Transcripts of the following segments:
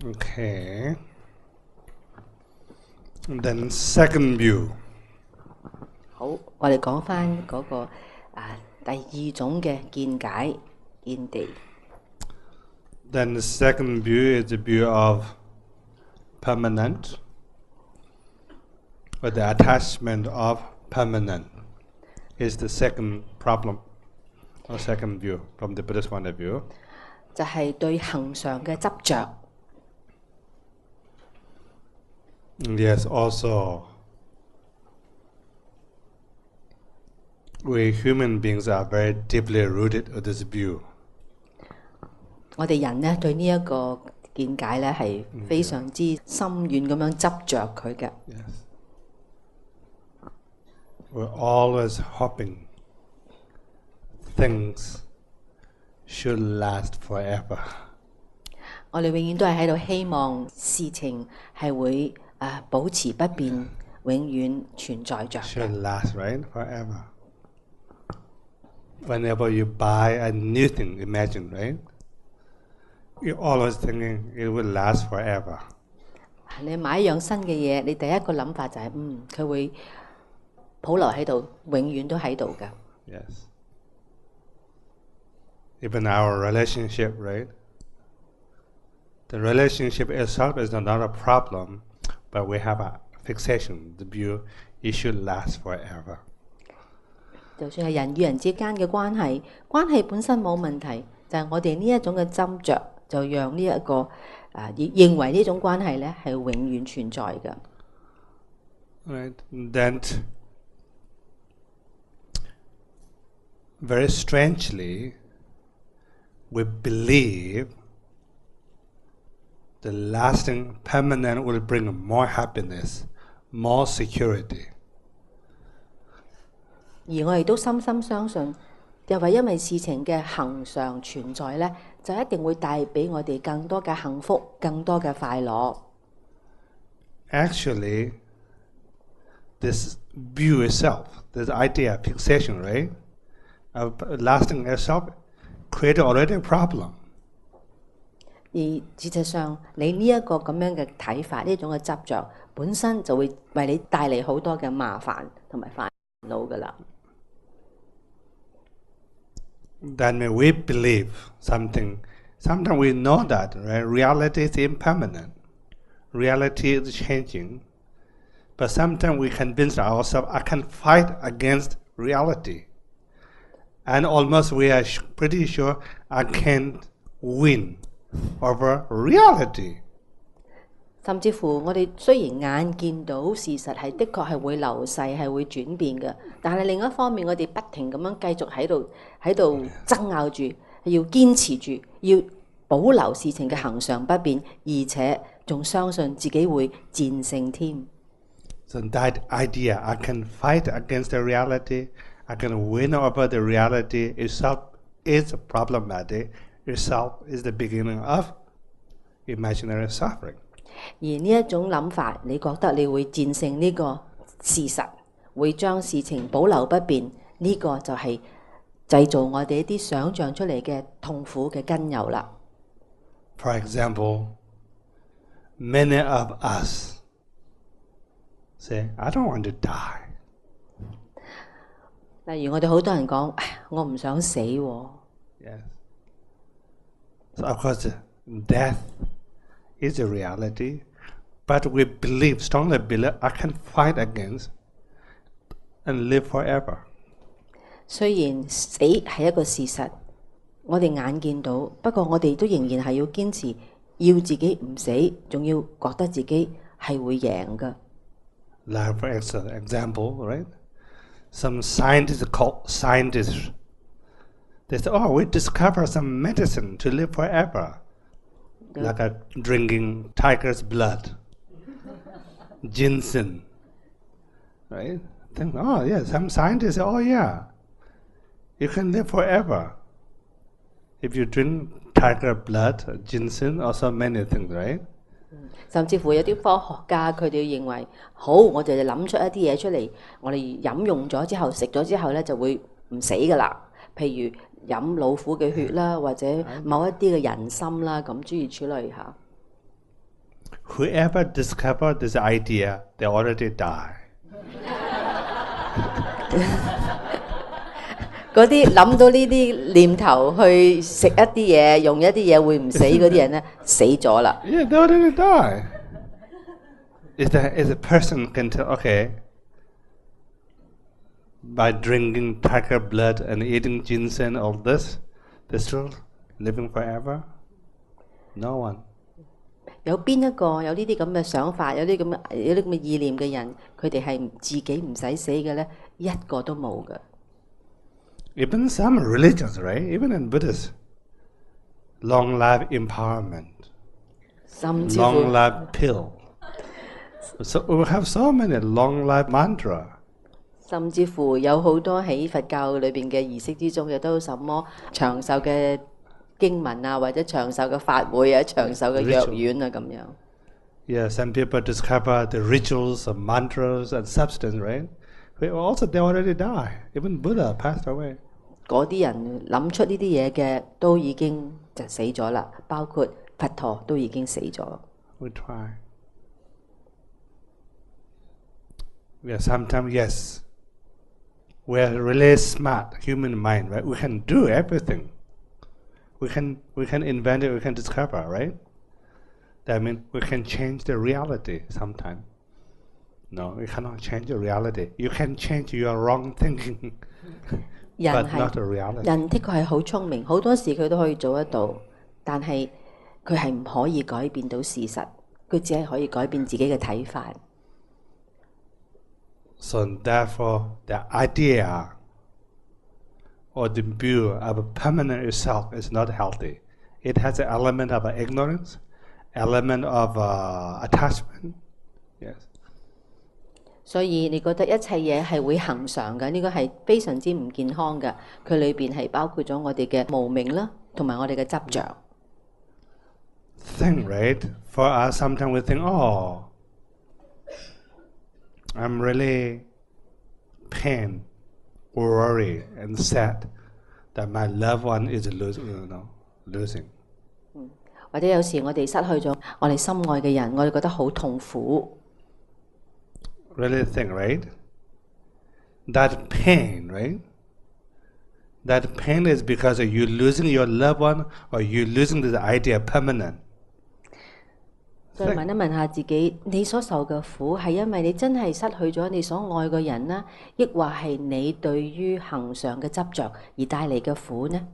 Okay. And then second view. 好，我哋講翻嗰個第二種嘅見解見地。Then the second view is the view of permanent, or the attachment of permanent is the second problem, or second view from the Buddhist point of view. 就係對恒常嘅執着。Yes, also, we human beings are very deeply rooted in this view. 我哋人呢對呢一個見解呢係非常之深遠咁樣執着佢嘅。Yes. We're always hoping things should last forever. 我哋永遠都係喺度希望事情係會保持不變，永遠存在着。Should last, right? Forever. Whenever you buy a new thing, imagine, right? You're always thinking it will last forever. 你買一樣新嘅嘢，你第一個諗法就係佢會保留喺度，永遠都喺度嘅。Yes. Even our relationship, right? The relationship itself is not a problem, but we have a fixation, the view it should last forever. 就算係人與人之間嘅關係，關係本身冇問題，就係我哋呢一種嘅執着，就讓呢一個認為呢種關係咧係永遠存在嘅。Right. Then, very strangely, we believe the lasting permanent will bring more happiness, more security. 而我哋都深深相信，又係因為事情嘅恒常存在咧，就一定會帶俾我哋更多嘅幸福、更多嘅快樂。Actually, this view itself, this idea, fixation, right, of lasting itself, created already a problem. 而事實上，你呢一個咁樣嘅睇法，呢種嘅執着，本身就會為你帶嚟好多嘅麻煩同埋煩惱㗎啦。Then when we believe something, sometimes we know that, right? Reality is impermanent. Reality is changing. But sometimes we convince ourselves, I can fight against reality. And almost we are pretty sure I can't win over reality. 甚至乎我哋雖然眼見到事實係的確係會流逝，係會轉變嘅，但係另一方面，我哋不停咁樣繼續喺度爭拗住，要堅持住，要保留事情嘅恒常不變，而且仲相信自己會戰勝添。So that idea, I can fight against the reality, I can win over the reality itself is problematic, itself is the beginning of imaginary suffering. 而呢一種諗法，你覺得你會戰勝呢個事實，會將事情保留不變，呢個就係製造我哋一啲想像出嚟嘅痛苦嘅根由啦。For example, many of us say, I don't want to die. 例如我哋好多人講，我唔想死喎。Yes. So of course, death is a reality, but we believe, strongly believe, I can fight against and live forever. 雖然死係一個事實，我哋眼見到，不過我哋都仍然係要堅持，要自己唔死，仲要覺得自己係會贏㗎。Like for example, right? Some scientists, they say, oh, we discover some medicine to live forever. Like drinking tiger's blood, ginseng, right? Think, oh yeah, some scientists say, oh yeah, you can live forever if you drink tiger blood, ginseng, or so many things, right? 甚至乎有啲科學家佢哋認為，好，我哋就諗出一啲嘢出嚟，我哋飲用咗之後，食咗之後咧就會唔死噶啦。譬如飲老虎嘅血啦，或者某一啲嘅人參啦，咁諸如此類嚇。whoever discovered this idea, they already die. 嗰啲諗到呢啲念頭去食一啲嘢、用一啲嘢會唔死嗰啲人咧，死咗啦。Yeah, they already die. Is a person can tell, okay, by drinking tiger blood and eating ginseng, all this, they're still living forever? No one. 有邊一個有呢啲咁嘅想法，有啲咁嘅意念嘅人，佢哋係自己唔使死嘅咧，一個都冇嘅。Even some religions, right? Even in Buddhism, long life empowerment, 甚至乎 long life pill. So we have so many long life mantra. 甚至乎有好多喺佛教裏邊嘅儀式之中，亦都有什麼長壽嘅經文啊，或者長壽嘅法會啊、長壽嘅藥丸啊咁樣。Yeah, some people discover the rituals of mantras and substance, right? But also, they already die. Even Buddha passed away. 嗰啲人諗出呢啲嘢嘅，都已經就死咗啦。包括佛陀都已經死咗。We try. Yeah, sometimes, yes. We're really smart human mind, right? We can do everything. We can invent it, we can discover, right? That means we can change the reality sometime. No, you cannot change the reality. You can change your wrong thinking, but not the reality. 人的確係好聰明，好多事佢都可以做得到，但係佢係唔可以改變到事實，佢只係可以改變自己嘅睇法。So therefore, the idea or the view of a permanent itself is not healthy. It has an element of ignorance, element of attachment. Yes. 所以你覺得一切嘢係會恒常嘅，呢個係非常之唔健康嘅。佢裏邊係包括咗我哋嘅無明啦，同埋我哋嘅執着。Think, right? For us, sometimes we think, oh, I'm really pain, worry, and sad that my loved one is losing. 或者有時我哋失去咗我哋心愛嘅人，我哋覺得好痛苦。Really think, right? That pain, right? That pain is because you losing your loved one or you losing the idea permanent. 再問一問下自己，你所受嘅苦係因為你真係失去咗你所愛嘅人啦，抑或係你對於恆常嘅執着而帶嚟嘅苦呢？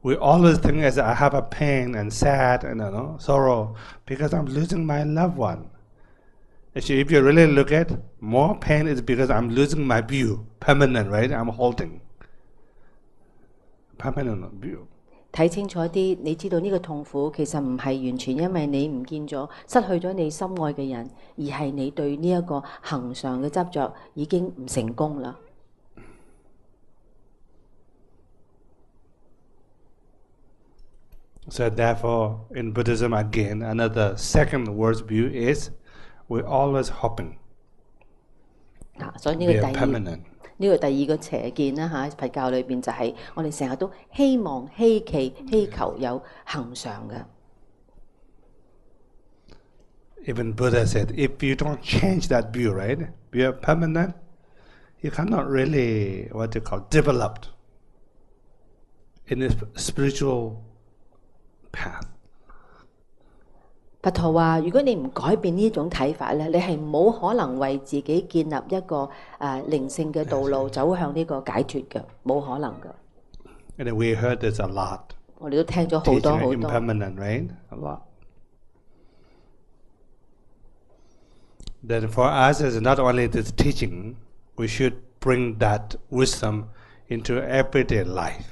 We always think as I have a pain and sad and sorrow because I'm losing my loved one. Actually, if you really look at more pain is because I'm losing my view, permanent, right? I'm holding permanent view. 睇清楚啲，你知道呢個痛苦其實唔係完全因為你唔見咗、失去咗你心愛嘅人，而係你對呢一個恆常嘅執着已經唔成功啦。So therefore, in Buddhism again, another second worldview is we're always hoping. 所以呢個 We are permanent. 呢個第二個邪見啦嚇，佛教裏邊就係我哋成日都希望、希冀、希求有恆常嘅。Even Buddha said, if you don't change that view, right, be a permanent, you cannot really, what you call, developed in a spiritual path. 佛陀話：如果你唔改變呢種睇法咧，你係冇可能為自己建立一個靈性嘅道路，走向呢個解脫嘅，冇可能嘅。And we heard this a lot. 我哋都聽咗好多好 Teaching 多。 impermanent, right? A lot. Then for us, it's not only this teaching, we should bring that wisdom into everyday life.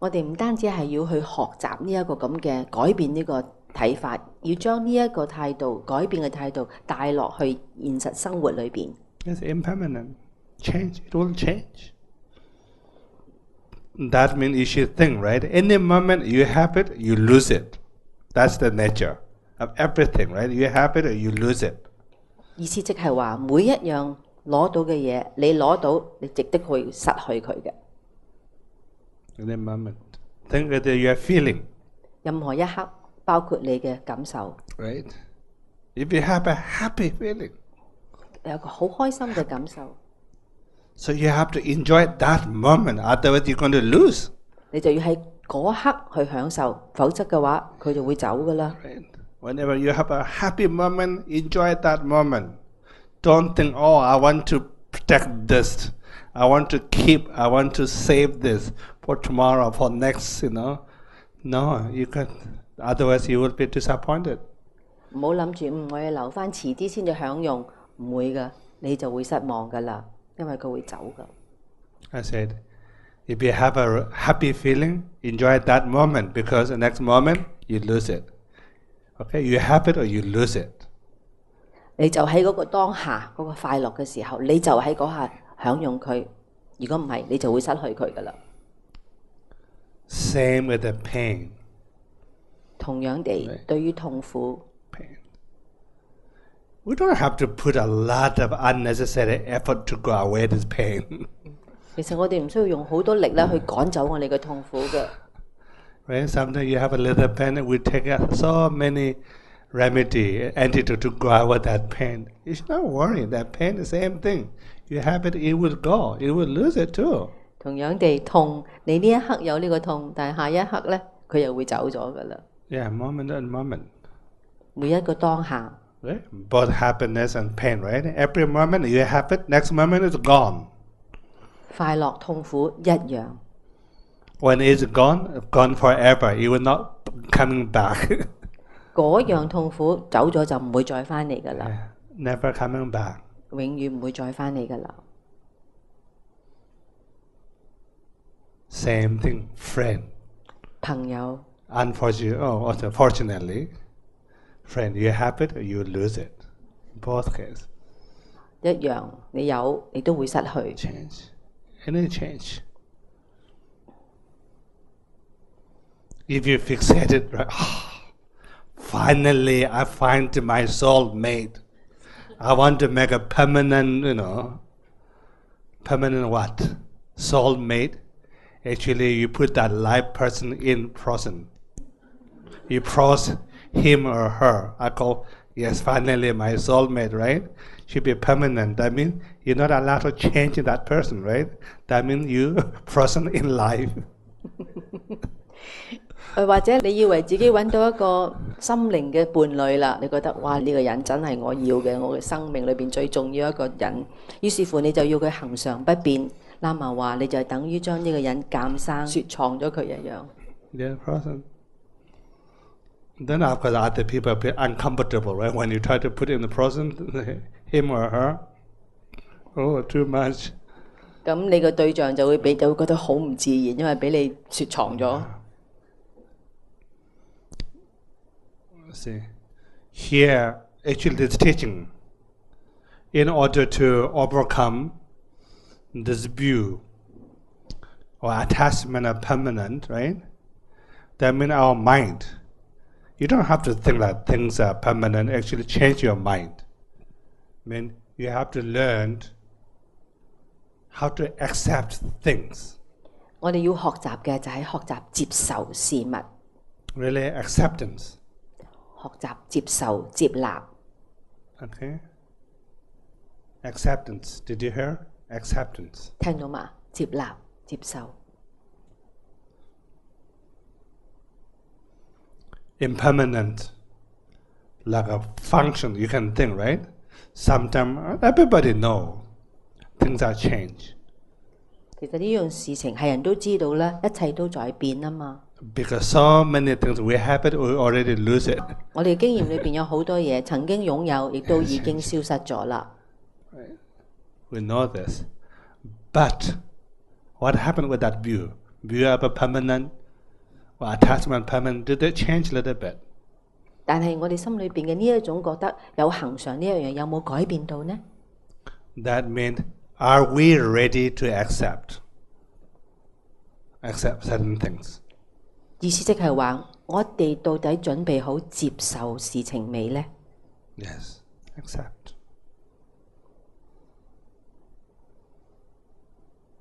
我哋唔單止係要去學習呢一個咁嘅改變呢個睇法，要將呢一個態度、改變嘅態度帶落去現實生活裏邊。It's impermanent. Change, it will change. That means you should think, right? Any moment you have it, you lose it. That's the nature of everything, right? You have it or you lose it. 意思即係話，每一樣攞到嘅嘢，你攞到，你值得去失去佢嘅。Any moment. Think that you are feeling. 任何一刻，包括你嘅感受。 Right? If you have a happy feeling, 有個好開心嘅感受， so you have to enjoy that moment. Otherwise, you're going to lose. 你就要喺嗰刻去享受，否則嘅話佢就會走噶啦。 Right? Whenever you have a happy moment, enjoy that moment. Don't think, oh, I want to protect this. I want to keep, I want to save this for tomorrow, for next, No, you can. Otherwise, you will be disappointed. 唔好諗住我要留翻遲啲先至享用，唔會噶，你就會失望噶啦，因為佢會走噶。 I said, if you have a happy feeling, enjoy that moment because the next moment you lose it. Okay, you have it or you lose it. 你就喺嗰個當下嗰個快樂嘅時候，你就喺嗰下享用佢。如果唔係，你就會失去佢噶啦。 Same with the pain. 同樣地，對於痛苦， Pain. We don't have to put a lot of unnecessary effort to go away this pain. 其實我哋唔需要用好多力咧去趕走我哋嘅痛苦嘅。 Right? Sometimes you have a little pain, and we take so many remedy, antidote to go away that pain. You should not worry. That pain is the same thing. You have it, it will go. You will lose it too. 同樣地，痛，你呢一刻有呢個痛，但係下一刻咧，佢又會走咗噶啦。 Yeah, moment and moment. 每一個當下， Right? Both happiness and pain, right? Every moment you have it, next moment it's gone. 快樂痛苦一樣。 When it's gone, gone forever. It will not coming back. 嗰樣痛苦走咗就唔會再翻嚟噶啦， Never coming back. 永遠唔會再翻嚟噶啦。 Same thing, friend. 朋友， Fortunately, friend, you have it or you lose it. Both cases. 一樣，你有你都會失去。 Change. Any change. If you fixate it, right? Finally, I find my soulmate. I want to make a permanent, permanent what? Soulmate. Actually, you put that live person in prison. You pause him or her. I call, yes, finally my soulmate, right? Should be permanent. That means you're not allowed to change that person, right? That means you frozen in life. 或者你以為自己揾到一個心靈嘅伴侶啦，你覺得哇呢個人真係我要嘅，我嘅生命裏邊最重要一個人，於是乎你就要佢恒常不變。喇嘛話你就等於將呢個人監生雪藏咗佢一樣。 Yeah, frozen. Then of course other people feel uncomfortable, right? When you try to put in the prison, him or her, oh, too much. 咁你個對象就會覺得好唔自然，因為俾你雪藏咗。 See, here actually this teaching, in order to overcome this view or attachment of permanent, right? That means our mind. You don't have to think that things are permanent. Actually, change your mind. I mean, you have to learn how to accept things. 我哋要學習嘅就係學習接受事物， Really, acceptance. 學習接受接納。 Okay. Acceptance. Did you hear? Acceptance. 聽到嘛？接納、接受。 Impermanent, like a function, you can think, right? Sometimes everybody know things are changed. 其實呢樣事情係人都知道啦，一切都在變啊嘛。 Because so many things we have it, we already lose it. 我哋經驗裏邊有好多嘢曾經擁有，亦都已經消失咗啦。 We know this. But what happened with that view? View of a permanent or attachment permanent, did it change a little bit? 但係我哋心裏邊嘅呢一種覺得有恒常呢一樣有冇改變到呢？ That means, are we ready to accept certain things? 意思即係話，我哋到底準備好接受事情未呢？ Yes, accept.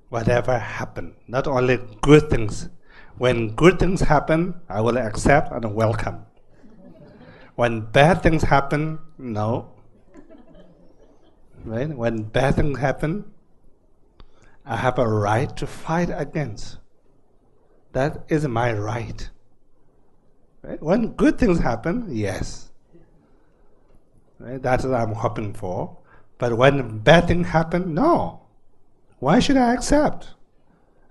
Whatever happened, not only good things. When good things happen, I will accept and welcome. When bad things happen, no. Right? When bad things happen, I have a right to fight against. That is my right. Right? When good things happen, yes. Right? That's what I'm hoping for. But when bad things happen, no. Why should I accept?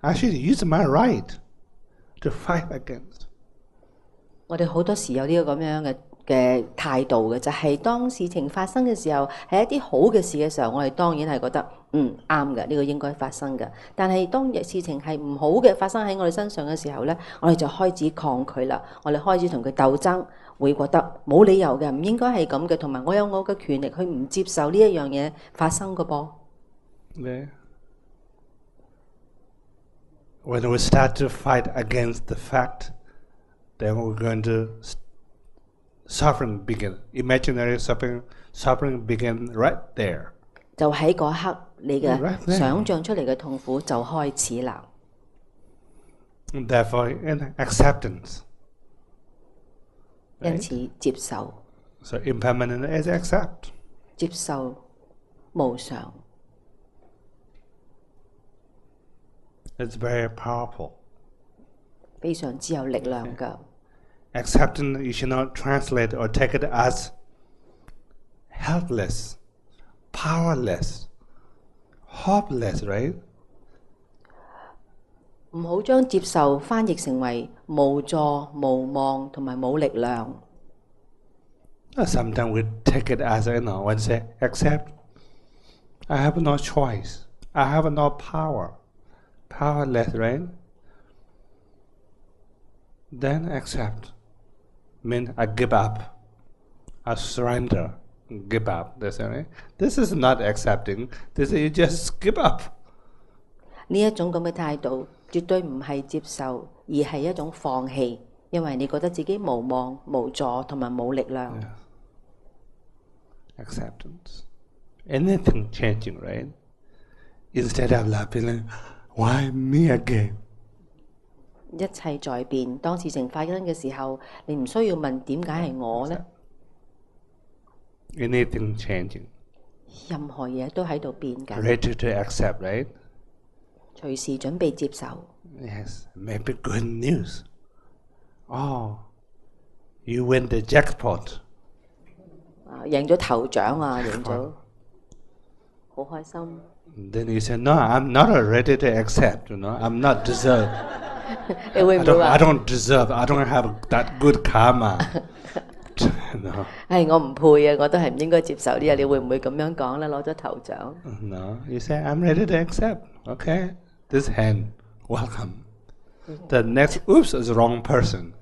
I should use my right to fight against. 我哋好多時有呢個咁樣嘅態度嘅，就係當事情發生嘅時候，係一啲好嘅事嘅時候，我哋當然係覺得啱嘅，呢個應該發生嘅。但係當事情係唔好嘅發生喺我哋身上嘅時候咧，我哋就開始抗拒啦，我哋開始同佢鬥爭，會覺得冇理由嘅，唔應該係咁嘅，同埋我有我嘅權力去唔接受呢一樣嘢發生嘅噃。Yeah. When we start to fight against the fact, then we're going to suffering begin. Imaginary suffering begin right there. 就喺嗰刻，你嘅想像出嚟嘅痛苦就開始啦。Therefore, in acceptance. 因此接受。So impermanent is accept. 接受無常。It's very powerful. 非常之有力量㗎。Acceptance, you should not translate or take it as helpless, powerless, hopeless, right? 唔好將接受翻譯成為無助、無望同埋冇力量。Sometimes we take it as, when say accept, I have no choice, I have no power, powerless, right? Then accept. Mean I give up, I surrender, give up. This is not accepting. This is you just give up. 呢一種咁嘅態度，絕對唔係接受，而係一種放棄，因為你覺得自己無望、無助同埋冇力量。Acceptance. Anything changing, right? Instead of laughing, why me again? 一切在變，當事情發生嘅時候，你唔需要問點解係我呢？ Anything changing. 任何嘢都喺度變緊。Ready to accept, right? 隨時準備接受。Yes, maybe good news. Oh, you win the jackpot. 贏咗頭獎啊！贏咗，好開心。Then you say, no, I'm not ready to accept. I'm not deserved. 你會唔會話 I don't deserve. I don't have that good karma. 係我唔配啊！我都係唔應該接受呢嘢。你會唔會咁樣講咧？攞咗頭獎。No, you say I'm ready to accept. Okay, this hand, welcome. The next, oops, is the wrong person.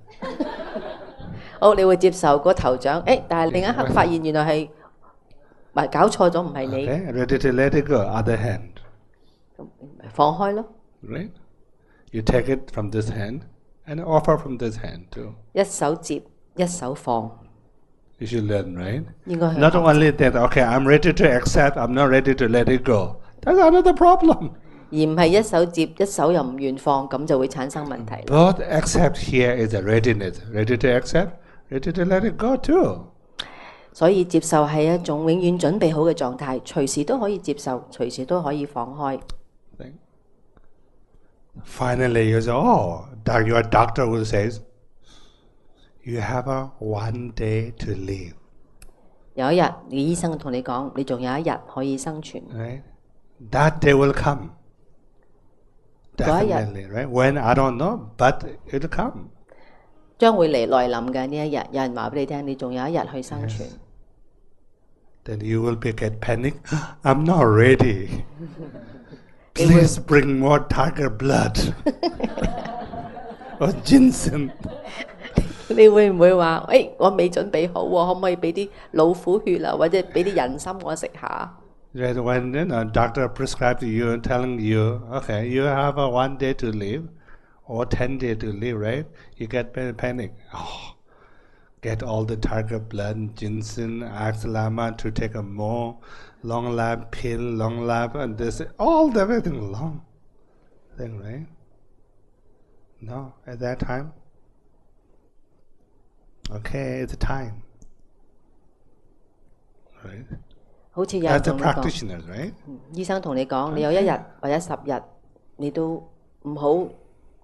好，你會接受個頭獎。但係另一刻發現原來係搞錯咗，唔係你。Okay, ready to let it go. Other hand. 放開咯。Right? You take it from this hand and offer from this hand too. 一手接，一手放。You should learn, right? 應該係。Not only that, okay, I'm ready to accept, I'm not ready to let it go. That's another problem. 而唔係一手接，一手又唔願放，咁就會產生問題。Both accept here is a readiness. Ready to accept, ready to let it go too. 所以接受係一種永遠準備好嘅狀態，隨時都可以接受，隨時都可以放開。Finally, you say, oh, your doctor will say, you have one day to live. 有一日，你醫生同你講，你仲有一日可以生存。Right? That day will come. Definitely, right? When I don't know, but it will come. 將會來臨嘅呢一日，有人話俾你聽，你仲有一日去生存。Then you will get panic. I'm not ready. Please bring more tiger blood or ginseng. 你會唔會話，我未準備好喎，可唔可以俾啲老虎血啊，或者俾啲人參我食下？ Right, when doctor prescribes you, telling you, okay, you have one day to live or 10 days to live, right? You get panic. Oh, get all the tiger blood, ginseng, ask Lama to take a more long life pill, long life, and this, all everything long thing, right? No, at that time, okay, it's time. Right? 好似有人 That's the 同你講， practitioners, right? 醫生同你講，你有1日或者10日，你都唔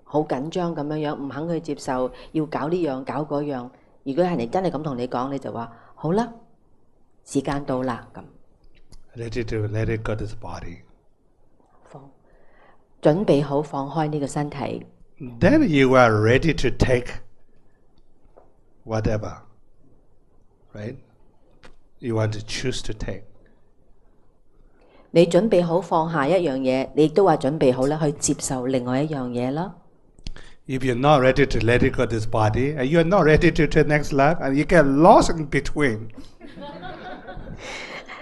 好緊張咁樣，唔肯去接受，要搞呢樣搞嗰樣。如果係你真係咁同你講，你就話好啦，時間到啦咁。Let it go to the body. 準備好放開呢個身體。Then you are ready to take whatever, right? You want to choose to take. 你準備好放下一樣嘢，你亦都話準備好啦，去接受另外一樣嘢啦。If you're not ready to let it go to this body, and you're not ready to next life, and you get lost in between.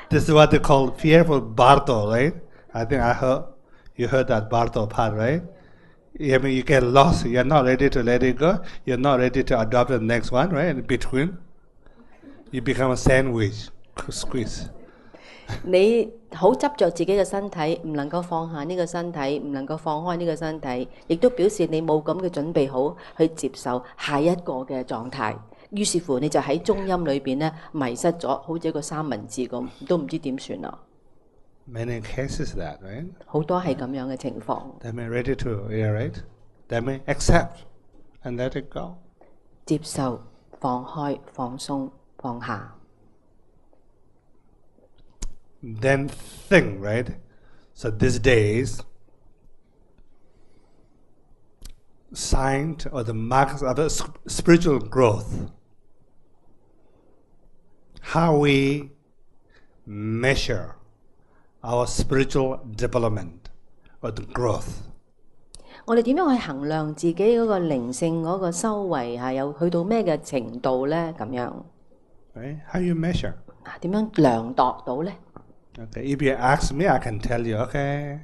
This is what they call fearful Bardo, right? I think you heard that Bardo part, right? I mean, you get lost. You're not ready to let it go. You're not ready to adopt the next one, right? In between, you become a sandwich, squeeze. 你好執着自己嘅身體，唔能夠放下呢個身體，唔能夠放開呢個身體，亦都表示你冇咁嘅準備好去接受下一個嘅狀態。於是乎，你就喺中陰裏邊咧迷失咗，好似一個三文治咁，都唔知點算啦。Many cases that, right? 好多係咁樣嘅情況。That means ready to, yeah, right? That means accept and let it go. 接受、放開、放鬆、放下。Then think, right? So these days, sign or the marks of a spiritual growth. How we measure our spiritual development or the growth. 我哋點樣去衡量自己嗰個靈性嗰個修為係有去到咩嘅程度咧？咁樣 Right? How you measure? 點樣量度到咧？ Okay, if you ask me, I can tell you, okay,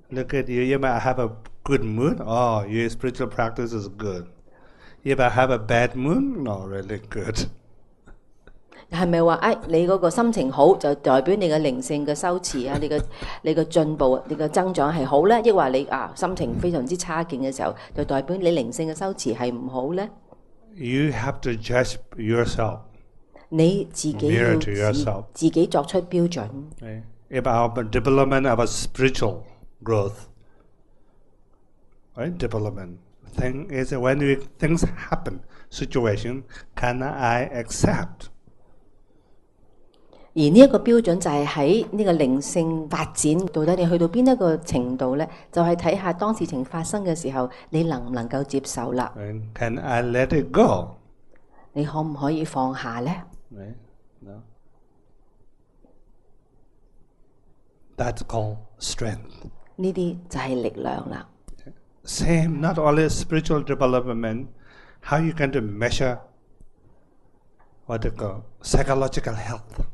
look at you, you might have a good mood, oh, your spiritual practice is good. If I have a bad mood, not really good. 係咪話你嗰個心情好就代表你嘅靈性嘅修持啊？你嘅進步、你嘅增長係好咧？抑或你心情非常之差勁嘅時候，就代表你靈性嘅修持係唔好咧？ You have to judge yourself. 你自己要自己作出標準。Right? About the development of a spiritual growth. Right? Development. Thing is when things happen, situation, can I accept? 而呢一個標準就係喺呢個靈性發展，到底你去到邊一個程度呢？就係睇下當事情發生嘅時候，你能唔能夠接受啦？ Can I let it go? 你可唔可以放下呢？ Right? No. That's called strength. 呢啲就係力量啦。Same, not only spiritual development, how you can to measure what they call psychological health,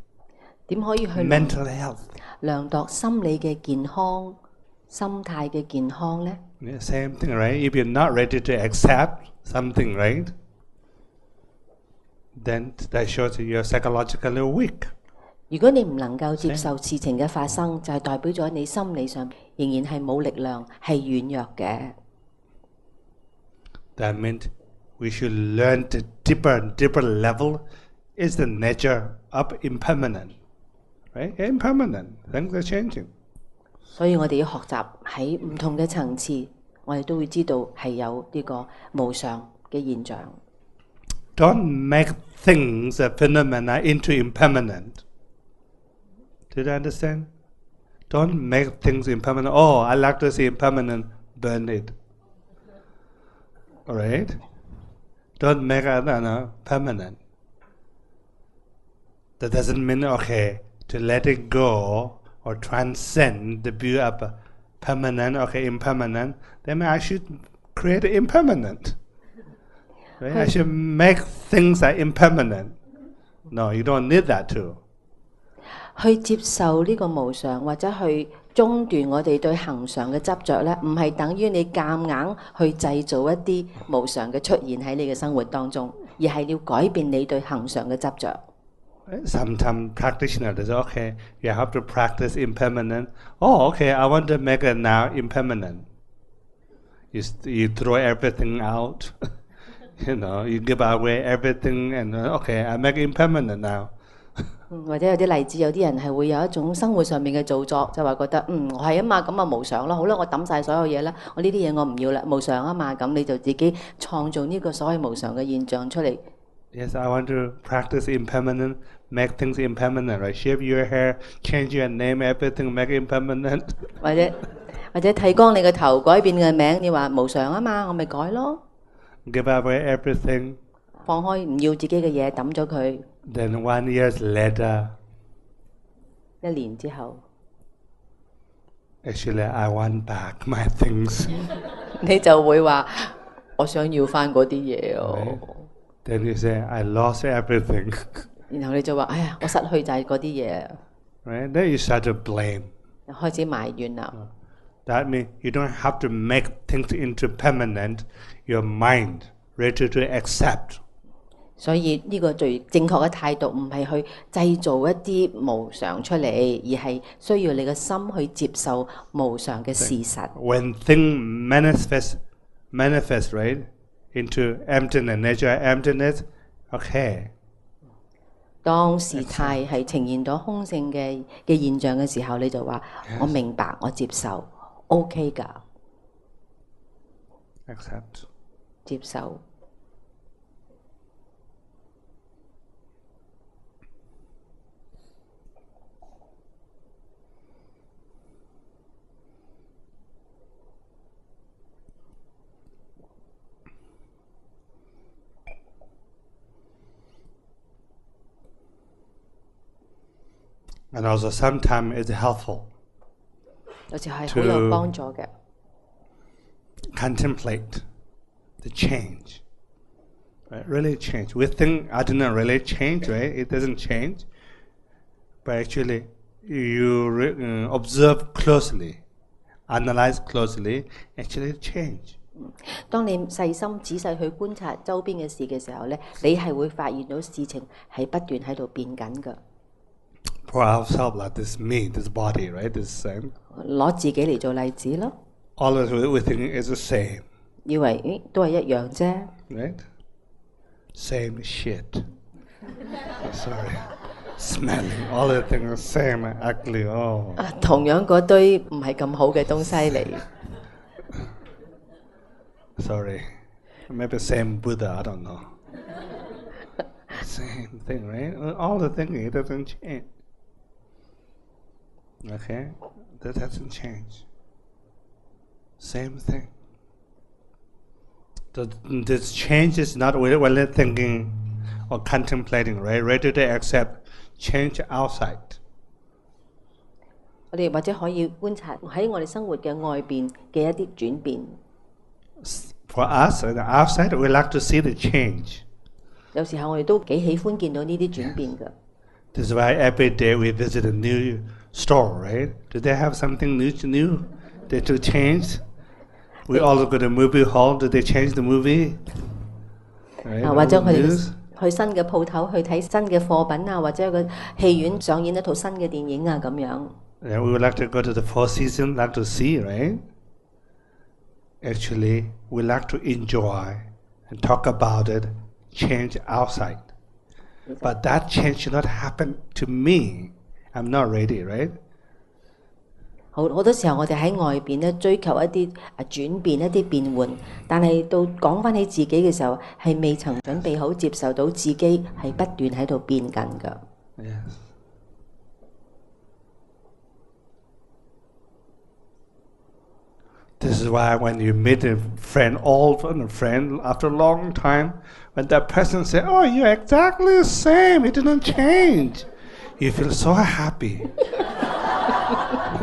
點可以去 mental health. 量度心理嘅健康、心態嘅健康呢？ Yeah, same thing, right? If you're not ready to accept something, right? Then that shows you're psychologically weak. 如果你唔能夠接受事情嘅發生，就係代表咗你心理上仍然係冇力量，係軟弱嘅。That means we should learn the deeper level is the nature of impermanent. Right? Impermanent. Things are changing. 所以我哋要學習喺唔同嘅層次，我哋都會知道係有呢個無常嘅現象。Don't make things, a phenomena, into impermanent. Did you understand? Don't make things impermanent. Oh, I like to see impermanent, burn it. Alright? Don't make it permanent. That doesn't mean, okay, to let it go or transcend the view of permanent, okay, impermanent, then I should create impermanent. Right? I should make things that impermanent. No, you don't need that too. 去接受呢個無常，或者去中斷我哋對恆常嘅執着呢，唔係等於你夾硬去製造一啲無常嘅出現喺你嘅生活當中，而係要改變你對恆常嘅執着。Sometimes practitioners say, okay, you have to practice impermanent. Oh, okay, I want to make it now impermanent. You throw everything out. You know, you give away everything and okay, I make it impermanent now. 或者有啲例子，有啲人係會有一種生活上面嘅造作，就話覺得我係啊嘛，咁啊無常咯，好啦，我抌晒所有嘢啦，我呢啲嘢我唔要啦，無常啊嘛，咁你就自己創造呢個所謂無常嘅現象出嚟。Yes, I want to practice impermanent, make things impermanent, right? Shave your hair, change your name, everything, make it impermanent. 或者剃光你個頭，改變嘅名，你話無常啊嘛，我咪改咯。Give away everything. 放開唔要自己嘅嘢，抌咗佢。Then 1 year later, 1年之後 actually I want back my things. 你就會話我想要翻嗰啲嘢哦。Then you say I lost everything. 然後你就話哎呀，我失去就係嗰啲嘢。Right? Then you start to blame. 開始埋怨啦。That means you don't have to make things into permanent. Your mind ready to accept. 所以呢個最正確嘅態度唔係去製造一啲無常出嚟，而係需要你嘅心去接受無常嘅事實。When things manifest, right, into emptiness, nature emptiness, okay. 當事態係呈現到空性嘅現象嘅時候，你就話我明白，我接受 ，OK 㗎。Accept. 接受。And also sometimes it's helpful 有時係好有幫助嘅。contemplate the change. Right? Really change. We think I didn't really change, right? It doesn't change. But actually, you observe closely, analyze closely, actually change. 當你細心仔細去觀察周邊嘅事嘅時候咧，你係會發現到事情係不斷喺度變緊㗎。For ourselves, like this me, this body, right? This same. 攞自己嚟做例子咯。Always we think it's the same. 以為都係一樣啫。Right? Same shit. Sorry. Smelling, all the things are same, ugly. Oh. 同樣嗰堆唔係咁好嘅東西嚟。Sorry. Maybe same Buddha, I don't know. Same thing, right? All the things, it doesn't change. Okay? That doesn't change. Same thing. This change is not really thinking or contemplating, right? Ready to accept change outside. 我哋或者可以觀察喺我哋生活嘅外邊嘅一啲轉變。For us, on the outside, we like to see the change. 有時候我哋都幾喜歡見到呢啲轉變㗎。This is why every day we visit a new store, right? Do they have something new that to change? We all go to movie hall. Do they change the movie? Right? 或者佢哋去新嘅鋪頭去睇新嘅貨品啊，或者個戲院上演一套新嘅電影啊咁樣。Yeah, we would like to go to the Four Seasons, like to see, right? Actually, we like to enjoy and talk about it, change outside. But that change should not happen to me. I'm not ready, right? 好多時候我哋喺外邊咧追求一啲轉變、一啲變換，但係到講翻起自己嘅時候，係未曾準備好接受到自己係不斷喺度變緊㗎。Yes. This is why when you meet a friend, old friend, after a long time, when that person says, "Oh, you're exactly the same. It didn't change," you feel so happy.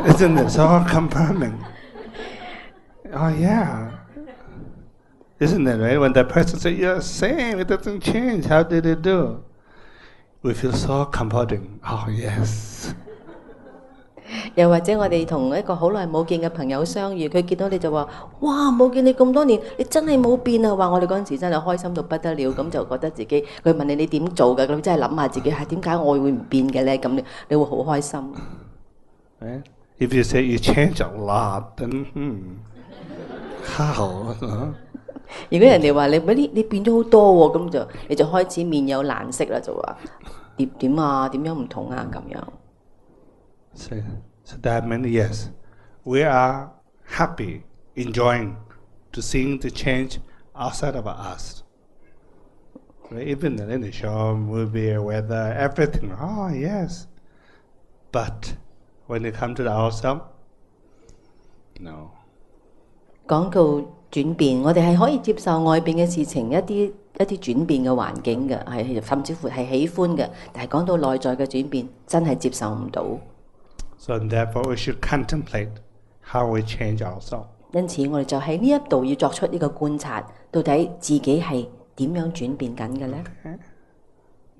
Isn't it so confirming? Oh yeah. Isn't it right? When that person says, "You're the same. It doesn't change. How did it do?" We feel so comforting. Oh yes. 又或者我哋同一個好耐冇見嘅朋友相遇，佢見到你就話：哇，冇見你咁多年，你真係冇變啊！話我哋嗰陣時真係開心到不得了，咁就覺得自己佢問你點做㗎？咁真係諗下自己係點解我會唔變嘅咧？咁你會好開心。Right? If you say you change a lot, then how? 如果人哋話你變咗好多喎，咁你就開始面有難色啦，就話點啊，點樣唔同啊咁樣。So that means yes, we are happy, enjoying to seeing the change outside of us. Right? Even in the show, movie, weather, everything. Oh yes, but when it comes to ourselves, no. 講到轉變，我哋係可以接受外邊嘅事情一啲轉變嘅環境嘅，係甚至乎係喜歡嘅。但係講到內在嘅轉變，真係接受唔到。So therefore, we should contemplate how we change ourselves. 因此，我哋就喺呢一度要作出呢個觀察，到底自己係點樣轉變緊嘅咧？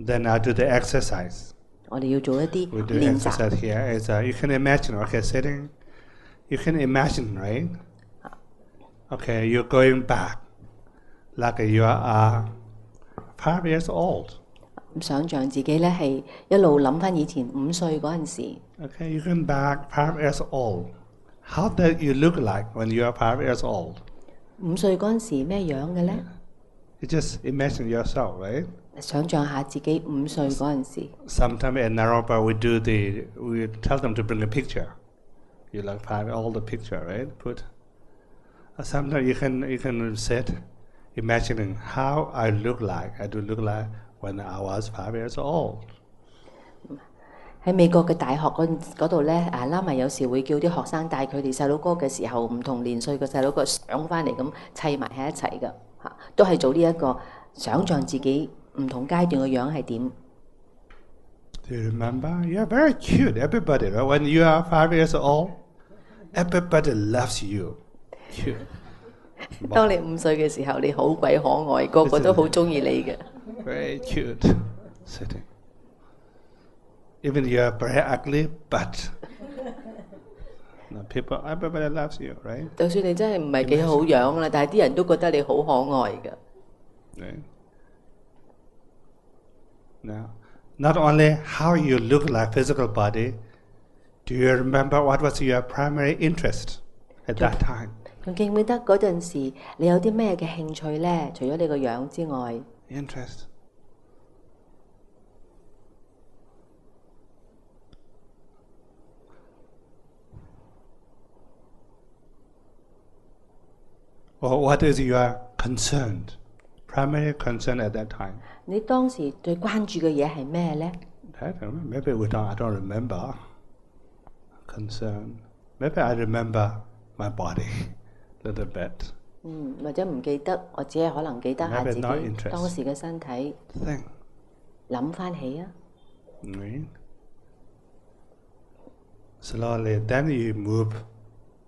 Then I do the exercise. 我哋要做一啲 We do 練 exercise 習。 here. Is you can imagine, okay, sitting. You can imagine, right? Okay, you're going back, like you are 5 years old. 咁想像自己咧係一路諗翻以前5歲嗰陣時。 Okay, you come back 5 years old. How did you look like when you are 5 years old? 5歲嗰陣時咩樣嘅咧？ You just imagine yourself, right? 想像下自己5歲嗰陣時。 Sometimes in Naropa we tell them to bring a picture. You like 5 all the picture, right? Sometimes you can sit, imagining how I do look like when I was 5 years old. 喺美國嘅大學嗰度咧，喇嘛有時會叫啲學生帶佢哋細佬哥嘅時候，唔同年歲嘅細佬哥相翻嚟咁砌埋喺一齊嘅嚇，都係做呢一個想像自己唔同階段嘅樣係點。 Do you remember? You are very cute, everybody. Right? When you are 5 years old, everybody loves you. Cute. 當你5歲嘅時候，你好鬼可愛，個個都好中意你嘅。 Very cute, sitting. Even you are very ugly, but everybody loves you, right? 就算你真係唔係幾好樣啦，但係啲人都覺得你好可愛嘅。 Right? Now, not only how you look like physical body, do you remember what was your primary interest at that time? 仲記唔記得嗰陣時你有啲咩嘅興趣咧？除咗你個樣之外 Interest. Or what is your primary concern at that time? 你當時最關注嘅嘢係咩咧？ Maybe I don't remember. Concern. Maybe I remember my body a little bit. 或者唔記得，我只係可能記得下自己 Maybe not interest. 當時嘅身體， Think. 諗翻起啊。 Right? Slowly, then you move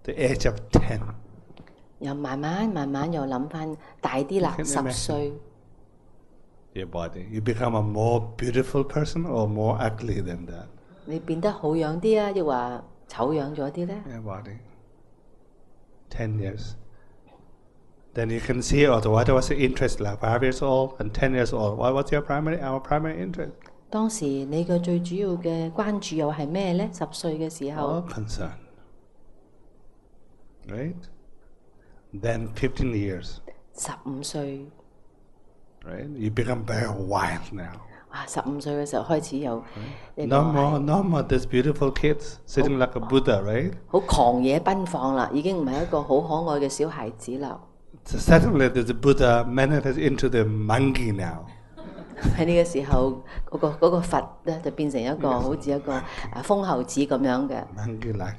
the age of 10. 又慢慢又諗翻大啲啦，10歲。 Your body. You become a more beautiful person or more ugly than that? 你變得好樣啲啊，抑或醜樣咗啲咧？ Your body. 10 years. Then you can see also what was the interest like 5 years old and 10 years old. What was our primary interest? 當時你嘅最主要嘅關注又係咩咧？10歲嘅時候。 Concern. Right? Then 15 years. 15歲。 Right? You become very wild now. 哇！15歲嘅時候開始有 No more these beautiful kids sitting like a Buddha, right? 好狂野奔放啦，已經唔係一個好可愛嘅小孩子啦。 So suddenly the Buddha manifests into the monkey now. 喺呢個時候，嗰個佛咧就變成一個好似一個瘋猴子咁樣嘅 Monkey-like.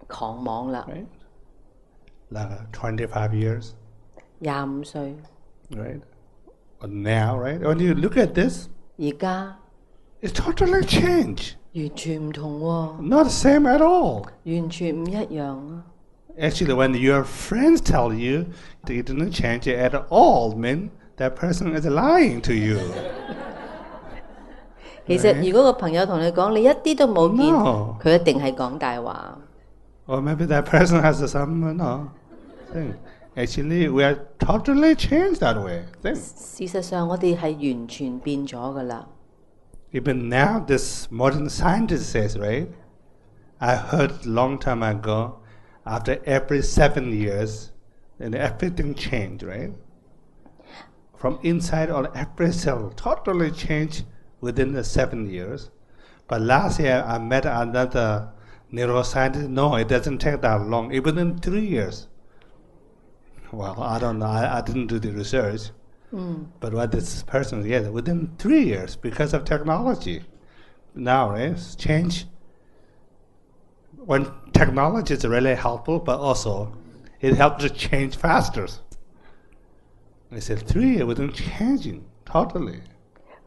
狂妄啦。 Right? Like 25 years. 25歲。 Right? But now, right? When you look at this, 而家 it's totally changed. 完全唔同喎， Not the same at all. 完全唔一樣啊！ Actually, when your friends tell you that you didn't change it at all, mean that person is lying to you. 其實如果個朋友同你講你一啲都冇變， No. 佢一定係講大話。 Or maybe that person has some thing. Actually, we are totally changed that way. Thing. 事實上，我哋係完全變咗噶啦。 Even now, this modern scientist says, right? I heard long time ago, after every 7 years, and everything changed, right? From inside on every cell, totally changed within the 7 years. But last year I met another neuroscientist. No, it doesn't take that long. Even within 3 years. Well, I don't know. I didn't do the research. But what this person, yes, within 3 years because of technology. Now, it's change. When technology is really helpful, but also it helps to change faster. I said 3 years within changing totally.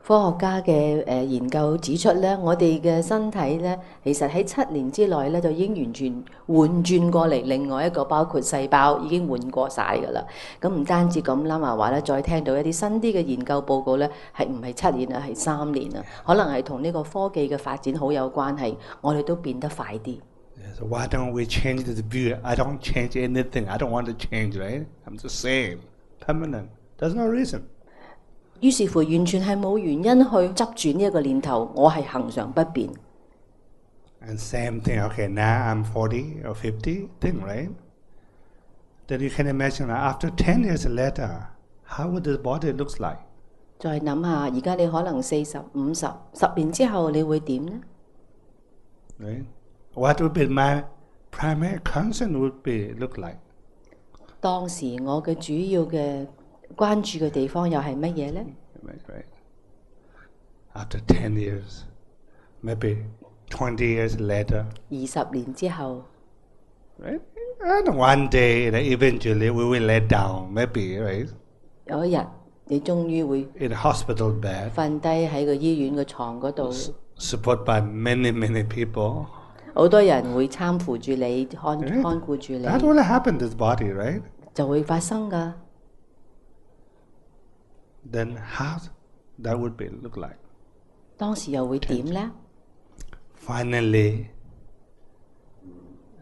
科學家嘅研究指出咧，我哋嘅身體咧，其實喺7年之內咧就已經完全換轉過嚟另外一個，包括細胞已經換過晒㗎啦。咁唔單止咁啦嘛，話咧再聽到一啲新啲嘅研究報告咧，係唔係7年啊，係3年啊，可能係同呢個科技嘅發展好有關係，我哋都變得快啲。So why don't we change this view? I don't change anything. I don't want to change, right? I'm the same, permanent. There's no reason. 於是乎，完全係冇原因去執住呢一個念頭，我係恒常不變。And same thing, okay, now I'm 40 or 50, thing, right? Then you can imagine after 10 years later, how would the body looks like? 再諗下，而家你可能40、50、10年之後，你會點呢？ Right? What would be my primary concern would be look like? 當時我嘅主要嘅關注嘅地方又係乜嘢呢？ Right. After 10 years, maybe 20 years later. 20年之後 Right? And one day, eventually, we will let down, maybe, right? 有一日，你終於會 In a hospital bed, 瞓低喺個醫院嘅床嗰度， supported by many, many people. 好多人會參扶住你，看顧住你， That will happen to this body, right? 就會發生㗎。 Then how that would be look like? 當時又會點呢？ Finally,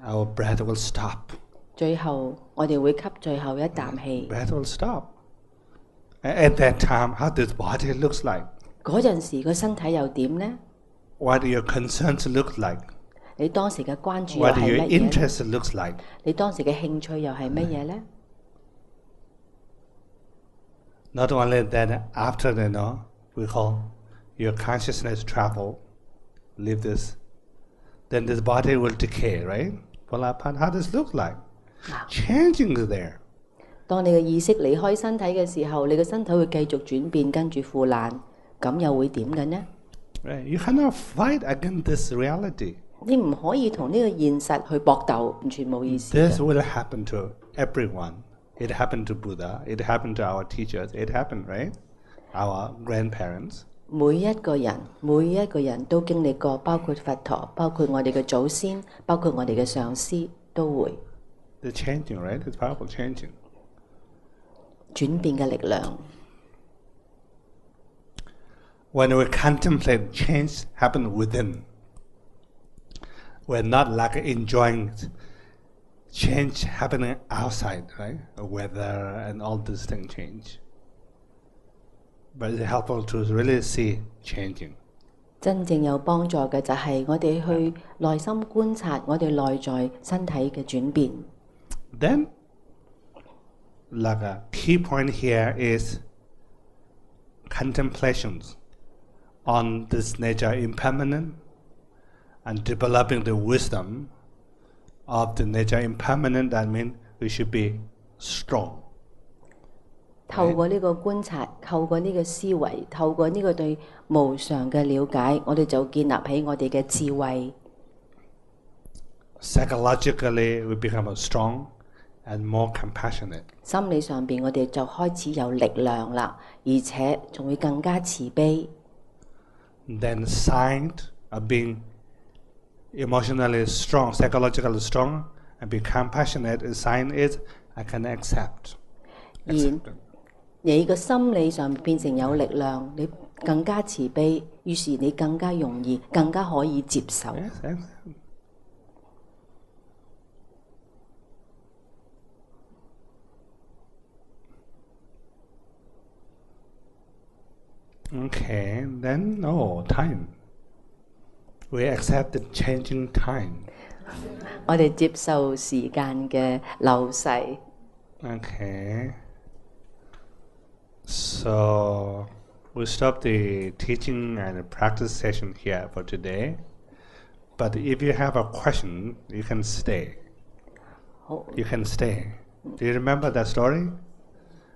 our breath will stop. 最後我哋會吸最後一啖氣。 Breath will stop. At that time, how this body looks like? 嗰陣時個身體又點呢？ What your concerns look like? 你當時嘅關注又 What 係 your 乜嘢呢？ interest looks like? 你當時嘅興趣又係乜嘢呢？ Not only that, after we call your consciousness travel, leave this, then this body will decay, right? Fall apart. How does it look like? Changing is there. 當你嘅意識離開身體嘅時候，你嘅身體會繼續轉變，跟住腐爛，咁又會點嘅呢？ Right? You cannot fight against this reality. 你唔可以同呢個現實去搏鬥，完全冇意思嘅。 This will happen to everyone. It happened to Buddha. It happened to our teachers. It happened, right? Our grandparents. 每一個人都經歷過，包括佛陀，包括我哋嘅祖先，包括我哋嘅上師，都會 It's changing, right? It's powerful changing. 轉變嘅力量。 When we contemplate change happen within, we're not like enjoying change happening outside, right? The weather and all these things change. But it's helpful to really see changing. 真正有幫助嘅就係我哋去內心觀察我哋內在身體嘅轉變。 Then, like a key point here is contemplations on this nature impermanent and developing the wisdom of the nature impermanent. That means we should be strong. 透過呢個觀察，透過呢個思維，透過呢個對無常嘅了解，我哋就建立起我哋嘅智慧。 Psychologically, we become strong and more compassionate. 心理上邊，我哋就開始有力量啦，而且仲會更加慈悲。 Then sign of being emotionally strong, psychologically strong, and be compassionate. The sign is I can accept. 而你個心理上變成有力量，你更加慈悲，於是你更加容易，更加可以接受。 Yes. Okay, then time. We accept the changing time. 我哋接受時間嘅流逝。 Okay. So we'll stop the teaching and practice session here for today. But if you have a question, you can stay. You can stay. Do you remember that story?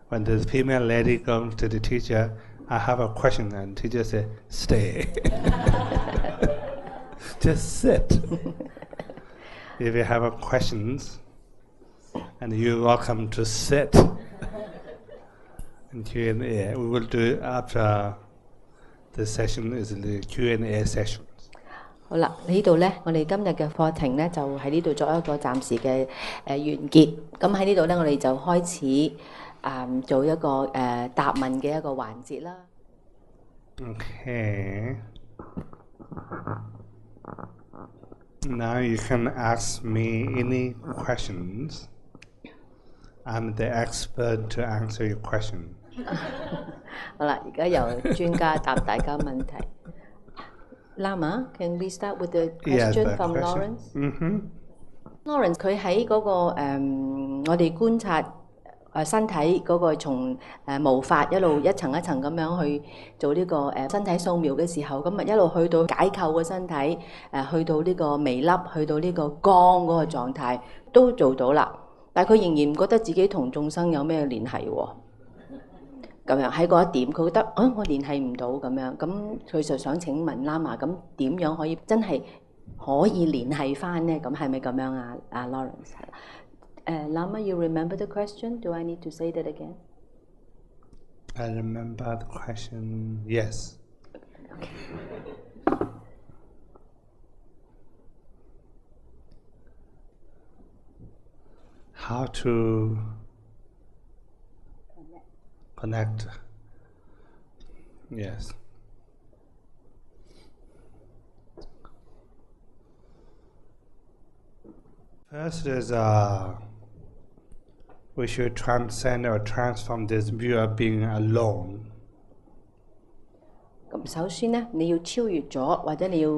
When the female lady comes to the teacher, I have a question, and teacher said, stay. Just sit. If you have a questions, and you're welcome to sit. And Q&A, we will do it after the session is the Q&A session. 好啦，呢度呢，我哋今日嘅課程呢，就喺呢度作一個暫時嘅完結。咁喺呢度呢，我哋就開始做一個答問嘅一個環節啦。Okay. Now you can ask me any questions. I'm the expert to answer your question. 好啦，而家由專家答大家問題。Lama, can we start with the question from Lawrence? Lawrence 佢喺嗰個我哋觀察身體嗰個從毛髮一路一層一層咁樣去做呢個身體掃描嘅時候，咁啊一路去到解構個身體，去到呢個微粒，去到呢個光嗰個狀態都做到啦。但係佢仍然唔覺得自己同眾生有咩聯繫喎。咁樣喺嗰一點，佢覺得我聯繫唔到咁樣，咁佢就想請問 Lama， 咁點樣可以真係可以聯繫翻呢？咁係咪咁樣啊？Lawrence， Lama, you remember the question? Do I need to say that again? I remember the question. Yes. Okay. How to connect. Yes. First is we should transcend or transform this view of being alone. 咁首先呢，你要超越咗，或者你要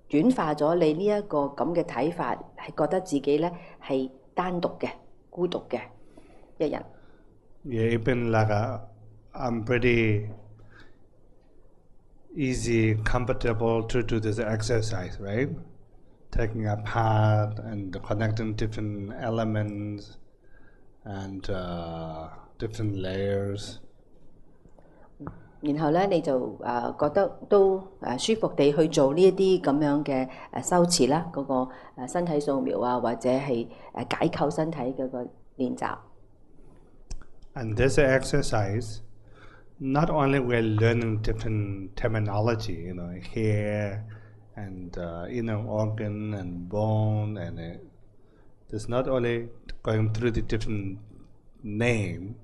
轉化咗你呢一個咁嘅睇法，係覺得自己呢係單獨嘅、孤獨嘅一人。Yeah, even like I'm pretty easy, comfortable to do this exercise, right? Taking apart and connecting different elements and different layers. 然後咧，你就覺得都舒服地去做呢一啲咁樣嘅修持啦，嗰個身體掃描啊，或者係解構身體嘅個練習。And this exercise, not only we're learning different terminology, hair and inner organ and bone, and it's not only going through the different name.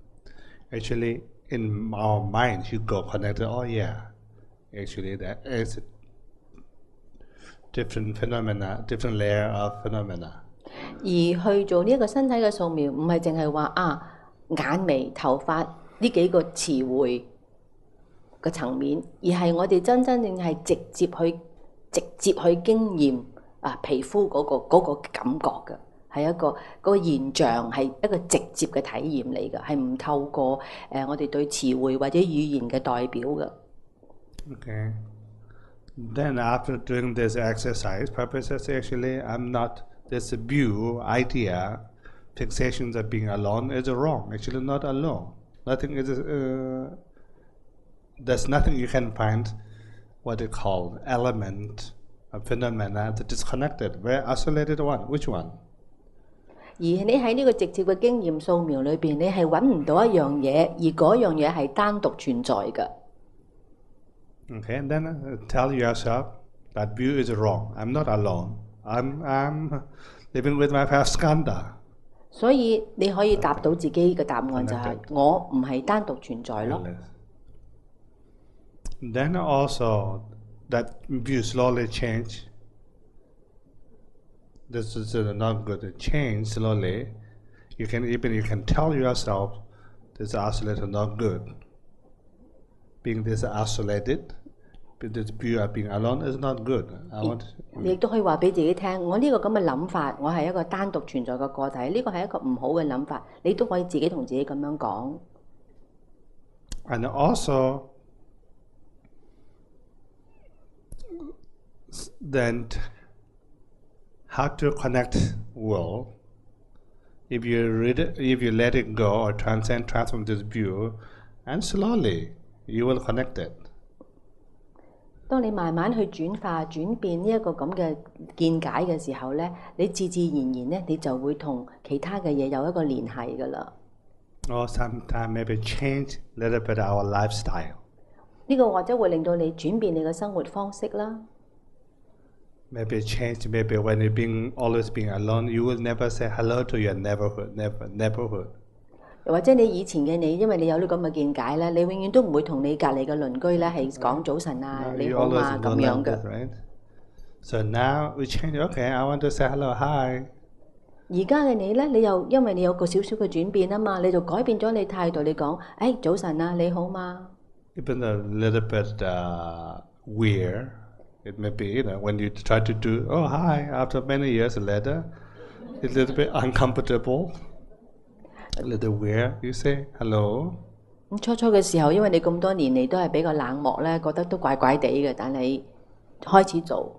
Actually, in our mind, you go connected. Oh yeah, actually that is different phenomena, different layer of phenomena. 而去做呢一個身體嘅掃描，唔係淨係話眼眉頭髮呢幾個詞彙嘅層面，而係我哋真正係直接去經驗皮膚嗰個感覺嘅，係一個嗰個現象，係一個直接嘅體驗嚟嘅，係唔透過我哋對詞彙或者語言嘅代表嘅。Okay. Then after doing this exercise, purposes actually I'm not this view, idea, fixations of being alone is wrong. Actually not alone. Nothing is there's nothing you can find what they call element, a phenomena that is connected. Very isolated one. Which one? 而你喺呢個直接嘅經驗掃描裏邊，你係揾唔到一樣嘢，而嗰樣嘢係單獨存在嘅。Okay, and then tell yourself that view is wrong. I'm not alone. I'm living with my past skandha. 所以你可以答到自己嘅答案就係我唔係單獨存在咯。Then also that view slowly change. This is not good. Change slowly. You can tell yourself this isolated not good. Being this isolated, this view of being alone is not good. 你亦都可以話俾自己聽，我呢個咁嘅諗法，我係一個單獨存在嘅個體，呢個係一個唔好嘅諗法。你都可以自己同自己咁樣講。And also, then how to connect world? If you let it go or transform this view, and slowly you will connect it. 當你慢慢去轉化、轉變呢一個咁嘅見解嘅時候咧，你自自然然咧，你就會同其他嘅嘢有一個聯繫噶啦。Or sometimes maybe change a little bit our lifestyle. 呢個或者會令到你轉變你嘅生活方式啦。Maybe change. Maybe when you always being alone, you will never say hello to your neighborhood. 又或者你以前嘅你，因為你有呢咁嘅見解咧，你永遠都唔會同你隔離嘅鄰居咧係講早晨啊、你好啊咁樣嘅。Right? So now we change. Okay, I want to say hello, hi. 而家嘅你咧，你又因為你有個少少嘅轉變啊嘛，你就改變咗你態度，你講早晨啊，你好嘛。Even a little bit weird. It may be, when you try to do, oh, hi, after many years later, it's a little bit uncomfortable, a little weird. You say hello. 初嘅時候，因為你咁多年嚟都係比較冷漠咧，覺得都怪怪地嘅，但係開始做。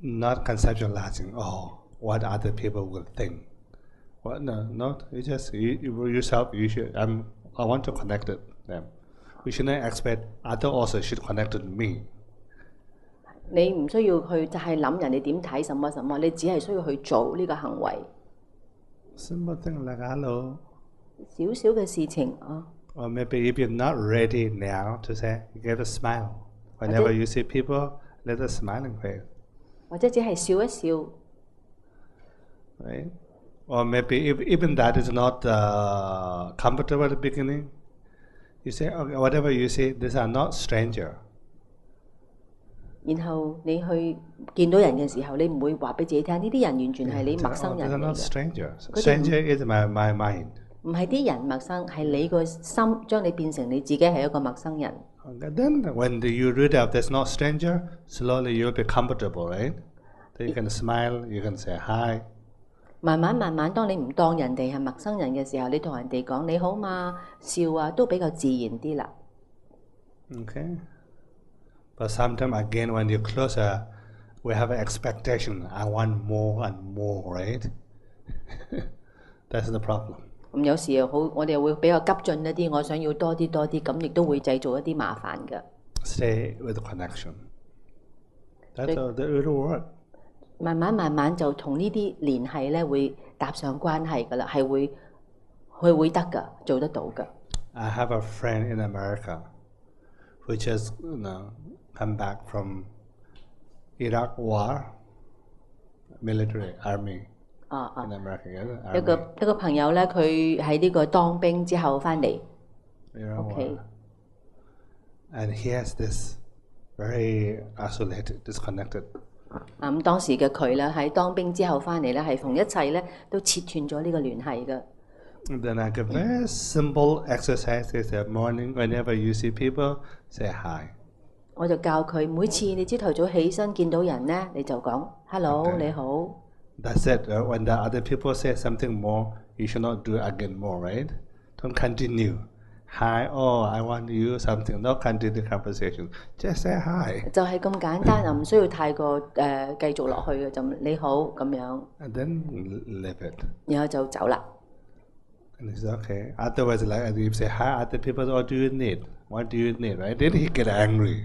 Not conceptualizing, oh, what other people will think. What? No, not. You just yourself. You should. I want to connect it. Them. We shouldn't expect other also should connect to me. 你唔需要去就係諗人哋點睇什麼什麼，你只係需要去做呢個行為。Simple thing like hello. 少少嘅事情啊。Or maybe if you're not ready now to say, give a smile. Whenever you see people, let a smiling face. 或者只係笑一笑。Right? Or maybe even that is not comfortable at the beginning. You say, okay, whatever you see, these are not stranger. 然後你去見到人嘅時候，你唔會話俾自己聽，呢啲人完全係你陌生人嚟嘅。These are not strangers. Stranger is my mind. 唔係啲人陌生，係你個心將你變成你自己係一個陌生人。Then when you read out there's not stranger, slowly you'll be comfortable, right? Then you can smile, you can say hi. 慢慢，當你唔當人哋係陌生人嘅時候，你同人哋講你好嘛，笑啊，都比較自然啲啦。Okay. But sometimes again, when you're closer, we have an expectation. I want more and more, right? That's the problem. 咁有時我哋會比較急進一啲，我想要多啲，咁亦都會製造一啲麻煩嘅。Stay with connection. That's the real word. 慢慢就同呢啲聯繫咧，會搭上關係噶啦，係會得噶，做得到噶。I have a friend in America who just come back from Iraq war, military army. In America, 一個朋友咧，佢喺呢個當兵之後翻嚟。Okay. And he has this very isolated, disconnected. 咁當時嘅佢咧，喺當兵之後翻嚟咧，係同一切咧都切斷咗呢個聯繫嘅。Then I give very simple exercises at morning. Whenever you see people, say hi. 我就教佢每次你朝頭早起身見到人咧，你就講 hello 你好。That's it. When the other people say something more, you should not do again more, right? Don't continue. Hi, oh, I want you something. Not continue the conversation. Just say hi. 就係咁簡單啊，唔需要太過繼續落去嘅，就你好咁樣。And then leave it. 然後就走啦。And he said, okay. Otherwise, like you say hi, other people, what do you need? What do you need, right? Then he get angry.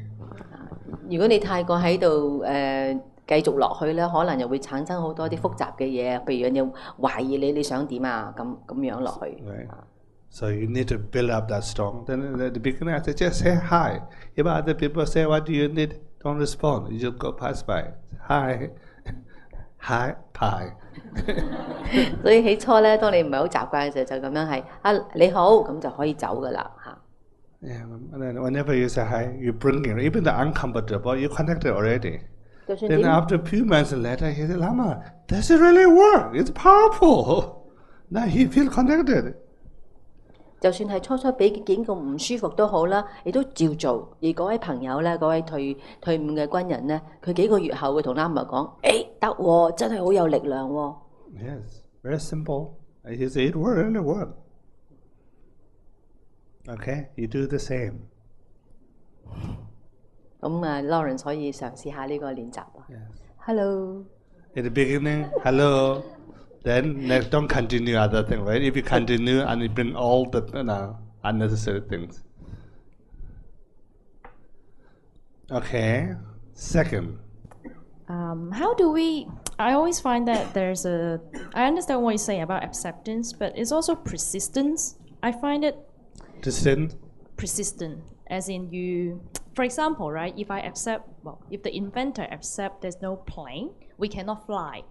如果你太過喺度繼續落去咧，可能又會產生好多啲複雜嘅嘢，譬如你懷疑你想點啊，咁樣落去。Right. So you need to build up that strong. Then at the beginning, I said, just say hi. If other people say, what do you need? Don't respond. You just go pass by. Hi. Hi, pie. 所以起初咧，當你唔係好習慣嘅時候，就咁樣係你好，咁就可以走噶啦嚇。Yeah, and then whenever you say hi, you bring in even the uncomfortable. You connected already. Then after a few months later, he said, Lama, does it really work? It's powerful. Now he feel connected. 就算係初俾見咁唔舒服都好啦，你都照做。而嗰位朋友咧，嗰位退伍嘅軍人咧，佢幾個月後會同喇嘛講：得喎，真係好有力量喎。Yes, very simple. He said, it really work. Okay, you do the same. Lawrence 可以嘗試下呢個練習啊。Yes. Hello. In the beginning, hello. Then don't continue other thing, right? If you continue and you bring all the unnecessary things. Okay. Second. How do we? I always find that there's a. I understand what you say about acceptance, but it's also persistence. I find it persistent, as in you. For example, right? If I accept, if the inventor accept there's no plane, we cannot fly,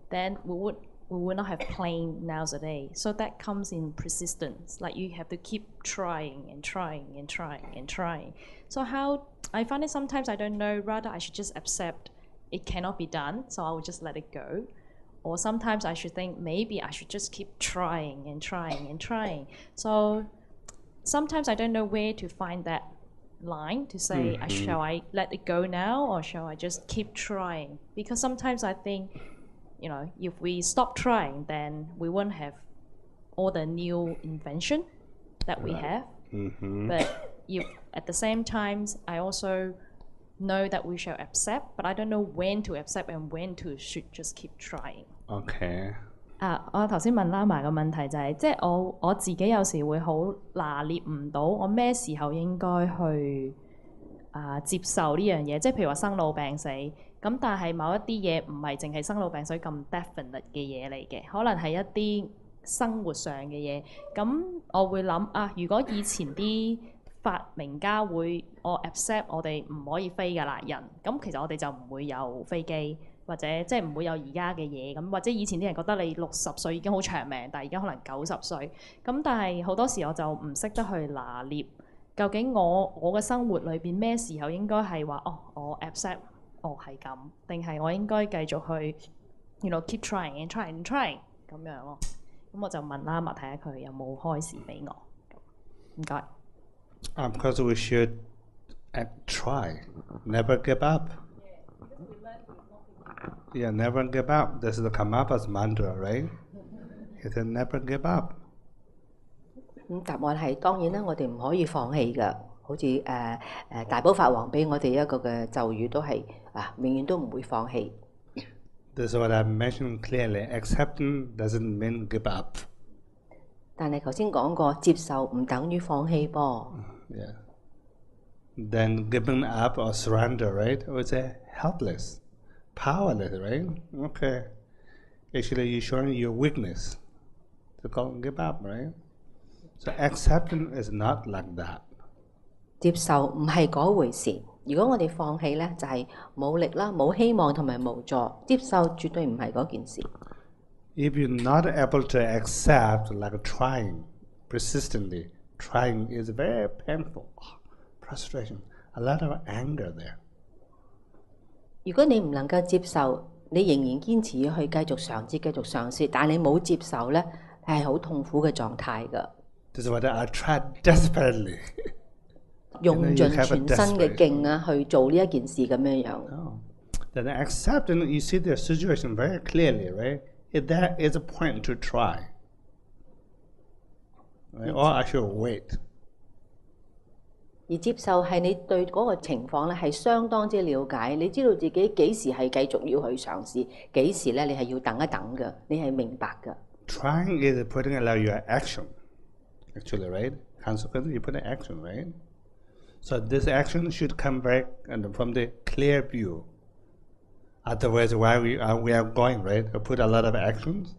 then we would not have plane nowadays. So that comes in persistence. Like you have to keep trying and trying and trying and trying. So how I find it sometimes I don't know. Rather, I should just accept it cannot be done, so I will just let it go. Or sometimes I should think maybe I should just keep trying and trying and trying. So sometimes I don't know where to find that line to say, shall I let it go now or shall I just keep trying? Because sometimes I think, if we stop trying, then we won't have all the new invention that we have. But if at the same time, I also know that we shall accept, but I don't know when to accept and when to should just keep trying. Okay. 我頭先問喇嘛嘅問題就係，即係我自己有時會好拿捏唔到，我咩時候應該去接受呢樣嘢，即係譬如話生老病死，咁但係某一啲嘢唔係淨係生老病死咁 definite 嘅嘢嚟嘅，可能係一啲生活上嘅嘢，咁我會諗如果以前啲發明家會我 accept 我哋唔可以飛㗎啦人，咁其實我哋就唔會有飛機，或者即係唔會有而家嘅嘢咁，或者以前啲人覺得你60歲已經好長命，但係而家可能90歲，咁但係好多時我就唔識得去拿捏，究竟我嘅生活裏邊咩時候應該係話我 accept 係咁，定係我應該繼續去keep trying and trying and trying 咁樣咯。咁我就問喇嘛睇下佢有冇開示俾我。唔該。Because we should try, never give up. Yeah, never give up. This is the Karmapa's mantra, right? He said, never give up. 答案係當然啦，我哋唔可以放棄㗎。好似大寶法王俾我哋一個嘅咒語都係永遠都唔會放棄。This is what I mentioned clearly. Acceptance doesn't mean give up. 但係頭先講過，接受唔等於放棄噃。Yeah. Then giving up or surrender, right? I would say helpless, powerless, right? Okay. Actually, you're showing your weakness. So call give up, right? So acceptance is not like that. 接受唔係嗰回事。如果我哋放棄咧，就係冇力啦、冇希望同埋無助。接受絕對唔係嗰件事。If you're not able to accept, like trying persistently, trying is very painful, frustration, a lot of anger there. 如果你唔能夠接受，你仍然堅持要去繼續嘗試，但你冇接受咧，係好痛苦嘅狀態㗎。This is what I tried desperately. 用盡全身嘅勁去做呢一件事咁樣樣。Then accepting, you see the situation very clearly, right? If there is a point to try, right? Or I should wait. 而接受係你對嗰個情況咧係相當之了解，你知道自己幾時係繼續要去嘗試，幾時咧你係要等一等嘅，你係明白嘅。Trying is putting allow your action, actually, right? Consequently, you put an action, right? So this action should come back and from the clear view. Otherwise, why we are going, right? We put a lot of actions,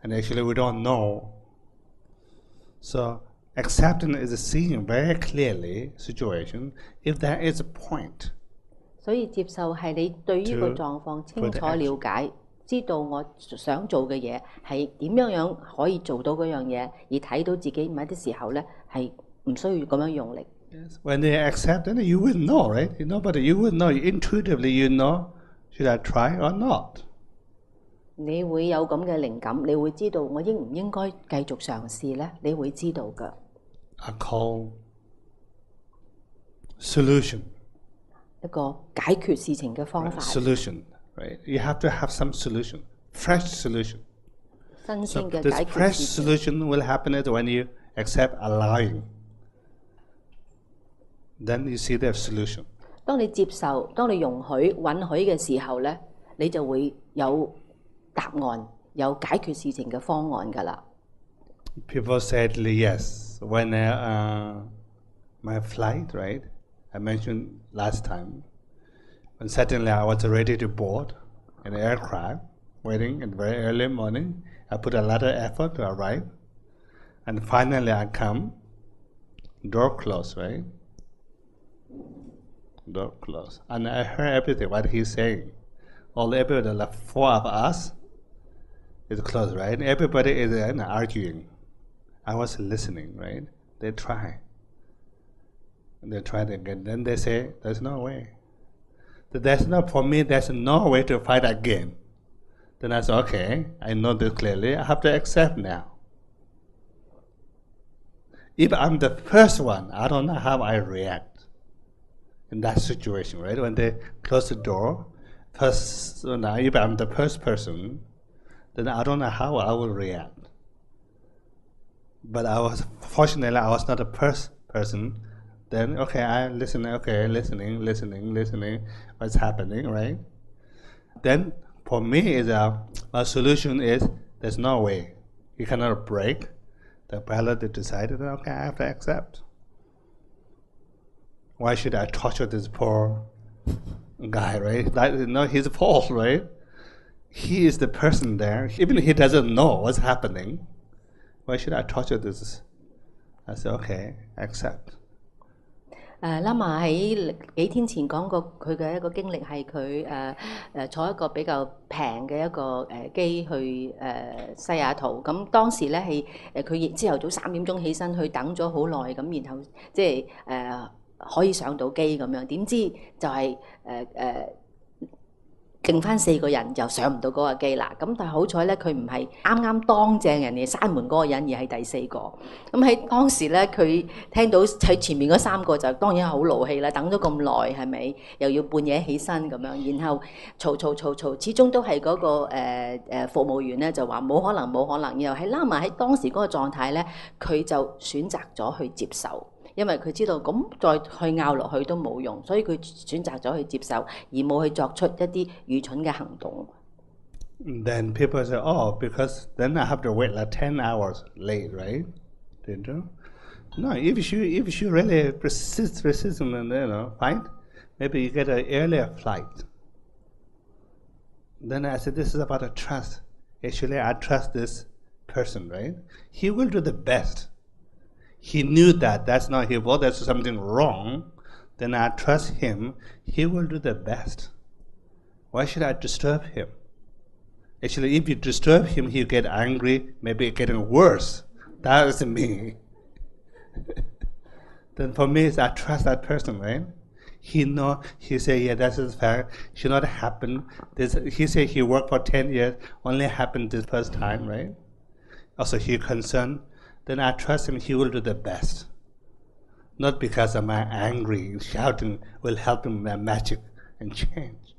and actually we don't know. So acceptance is seeing very clearly situation. If there is a point. 所以接受係你對於個狀況清楚了解，知道我想做嘅嘢係點樣可以做到嗰樣嘢，而睇到自己某啲時候咧係唔需要咁樣用力。Yes. When they accept it, you will know, right? But you will know intuitively. You know, should I try or not? 你會有咁嘅靈感，你會知道我應唔應該繼續嘗試咧？你會知道㗎。I call solution. 一個解決事情嘅方法。Solution, right? You have to have some solution, fresh solution. 新鮮嘅 this 解決 fresh 事情。solution will happen is when you accept allowing. Then you see the solution. 當你接受、當你容許、允許嘅時候咧，你就會有答案、有解決事情嘅方案㗎啦。People said yes when my flight, right? I mentioned last time. When suddenly I was ready to board an aircraft, waiting in very early morning. I put a lot of effort to arrive, and finally I come. Door closed, right? Door closed, and I heard everything what he's saying. All everybody, like 4 of us, is closed, right? Everybody is arguing. I was listening, right? They try. They tried again. Then they say, "There's no way." So for me, there's no way to fight again. Then I said, okay, I know this clearly. I have to accept now. If I'm the first one, I don't know how I react in that situation, right? When they close the door, if I'm the first person, then I don't know how I will react. But fortunately, I was not the first person. Then, okay, I listen, okay, listening, what's happening, right? Then, for me, my solution is, there's no way. You cannot break. The pilot decided, okay, I have to accept. Why should I torture this poor guy, right? That's not his fault, right? He is the person there. Even he doesn't know what's happening. Why should I torture this? I said, okay, accept. Lama 喺幾天前講過佢嘅一個經歷係佢坐一個比較平嘅一個機去西雅圖，咁當時咧係佢朝頭早3點鐘起身去等咗好耐，咁然後即係可以上到機咁樣，點知就係剩翻4個人就上唔到嗰個機啦。咁但係好彩咧，佢唔係啱啱當正人哋閂門嗰個人，而係第4個。咁喺當時咧，佢聽到喺前面嗰3個就當然係好勞氣啦，等咗咁耐係咪？又要半夜起身咁樣，然後嘈，始終都係嗰個服務員咧就話冇可能，然後喺拉埋喺當時嗰個狀態咧，佢就選擇咗去接受。因為佢知道咁再去拗落去都冇用，所以佢選擇咗去接受，而冇去作出一啲愚蠢嘅行動。Then people say, oh, because then I have to wait like 10 hours late, right? Didn't you? No, if you really persist and fight, maybe you get an earlier flight. Then I said, this is about a trust. Actually, I trust this person, right? He will do the best.He knew that that's not his fault, that's something wrong. Then I trust him, he will do the best. Why should I disturb him? Actually, if you disturb him, he'll get angry, maybe getting worse. That is me. Then for me, I trust that person, right? He say, yeah, that's his fact, should not happen. He say he worked for 10 years, only happened this first time, right? Also, he concerned.Then I trust him, he will do the best. Not because of my angry shouting will help him magic and change.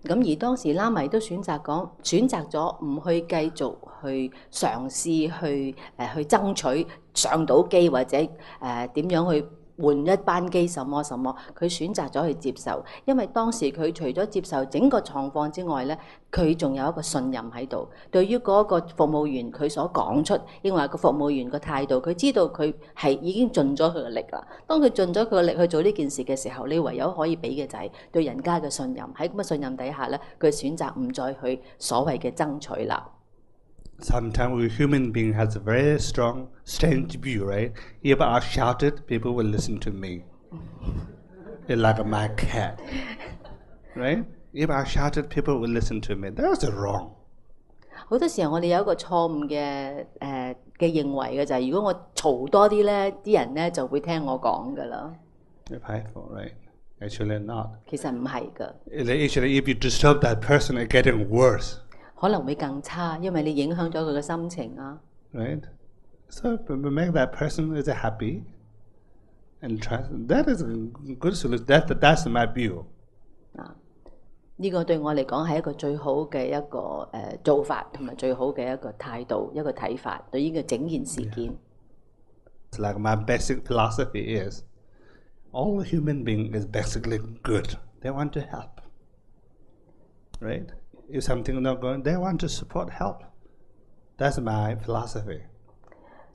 咁而當時拉米都選擇咗唔去繼續去嘗試去爭取上到機或者點樣去換一班機什麼，佢選擇咗去接受，因為當時佢除咗接受整個狀況之外咧，佢仲有一個信任喺度。對於嗰個服務員佢所講出，因為個服務員個態度，佢知道佢係已經盡咗佢嘅力啦。當佢盡咗佢嘅力去做呢件事嘅時候，你唯有可以俾嘅就係對人家嘅信任。喺咁嘅信任底下咧，佢選擇唔再去所謂嘅爭取啦。Sometimes we human being has a very strong, strange view, right? If I shouted, people will listen to me. It's like my cat, right? If I shouted, people will listen to me. That's wrong. 好多時候我哋有一個錯誤嘅認為嘅就係，如果我嘈多啲咧，啲人咧就會聽我講㗎啦。Prideful, right? Actually not. 其實唔係㗎。Actually, if you disturb that person, it's getting worse.可能會更差，因為你影響咗佢嘅心情啊。Right, so make that person is happy and trust. That is a good solution. That's my view. 呢個對我嚟講係一個最好嘅一個做法，同埋最好嘅一個態度、一個睇法對呢個整件事件。It's like my basic philosophy is all human being is basically good. They want to help, right? If something not going, they want to support, help. That's my philosophy.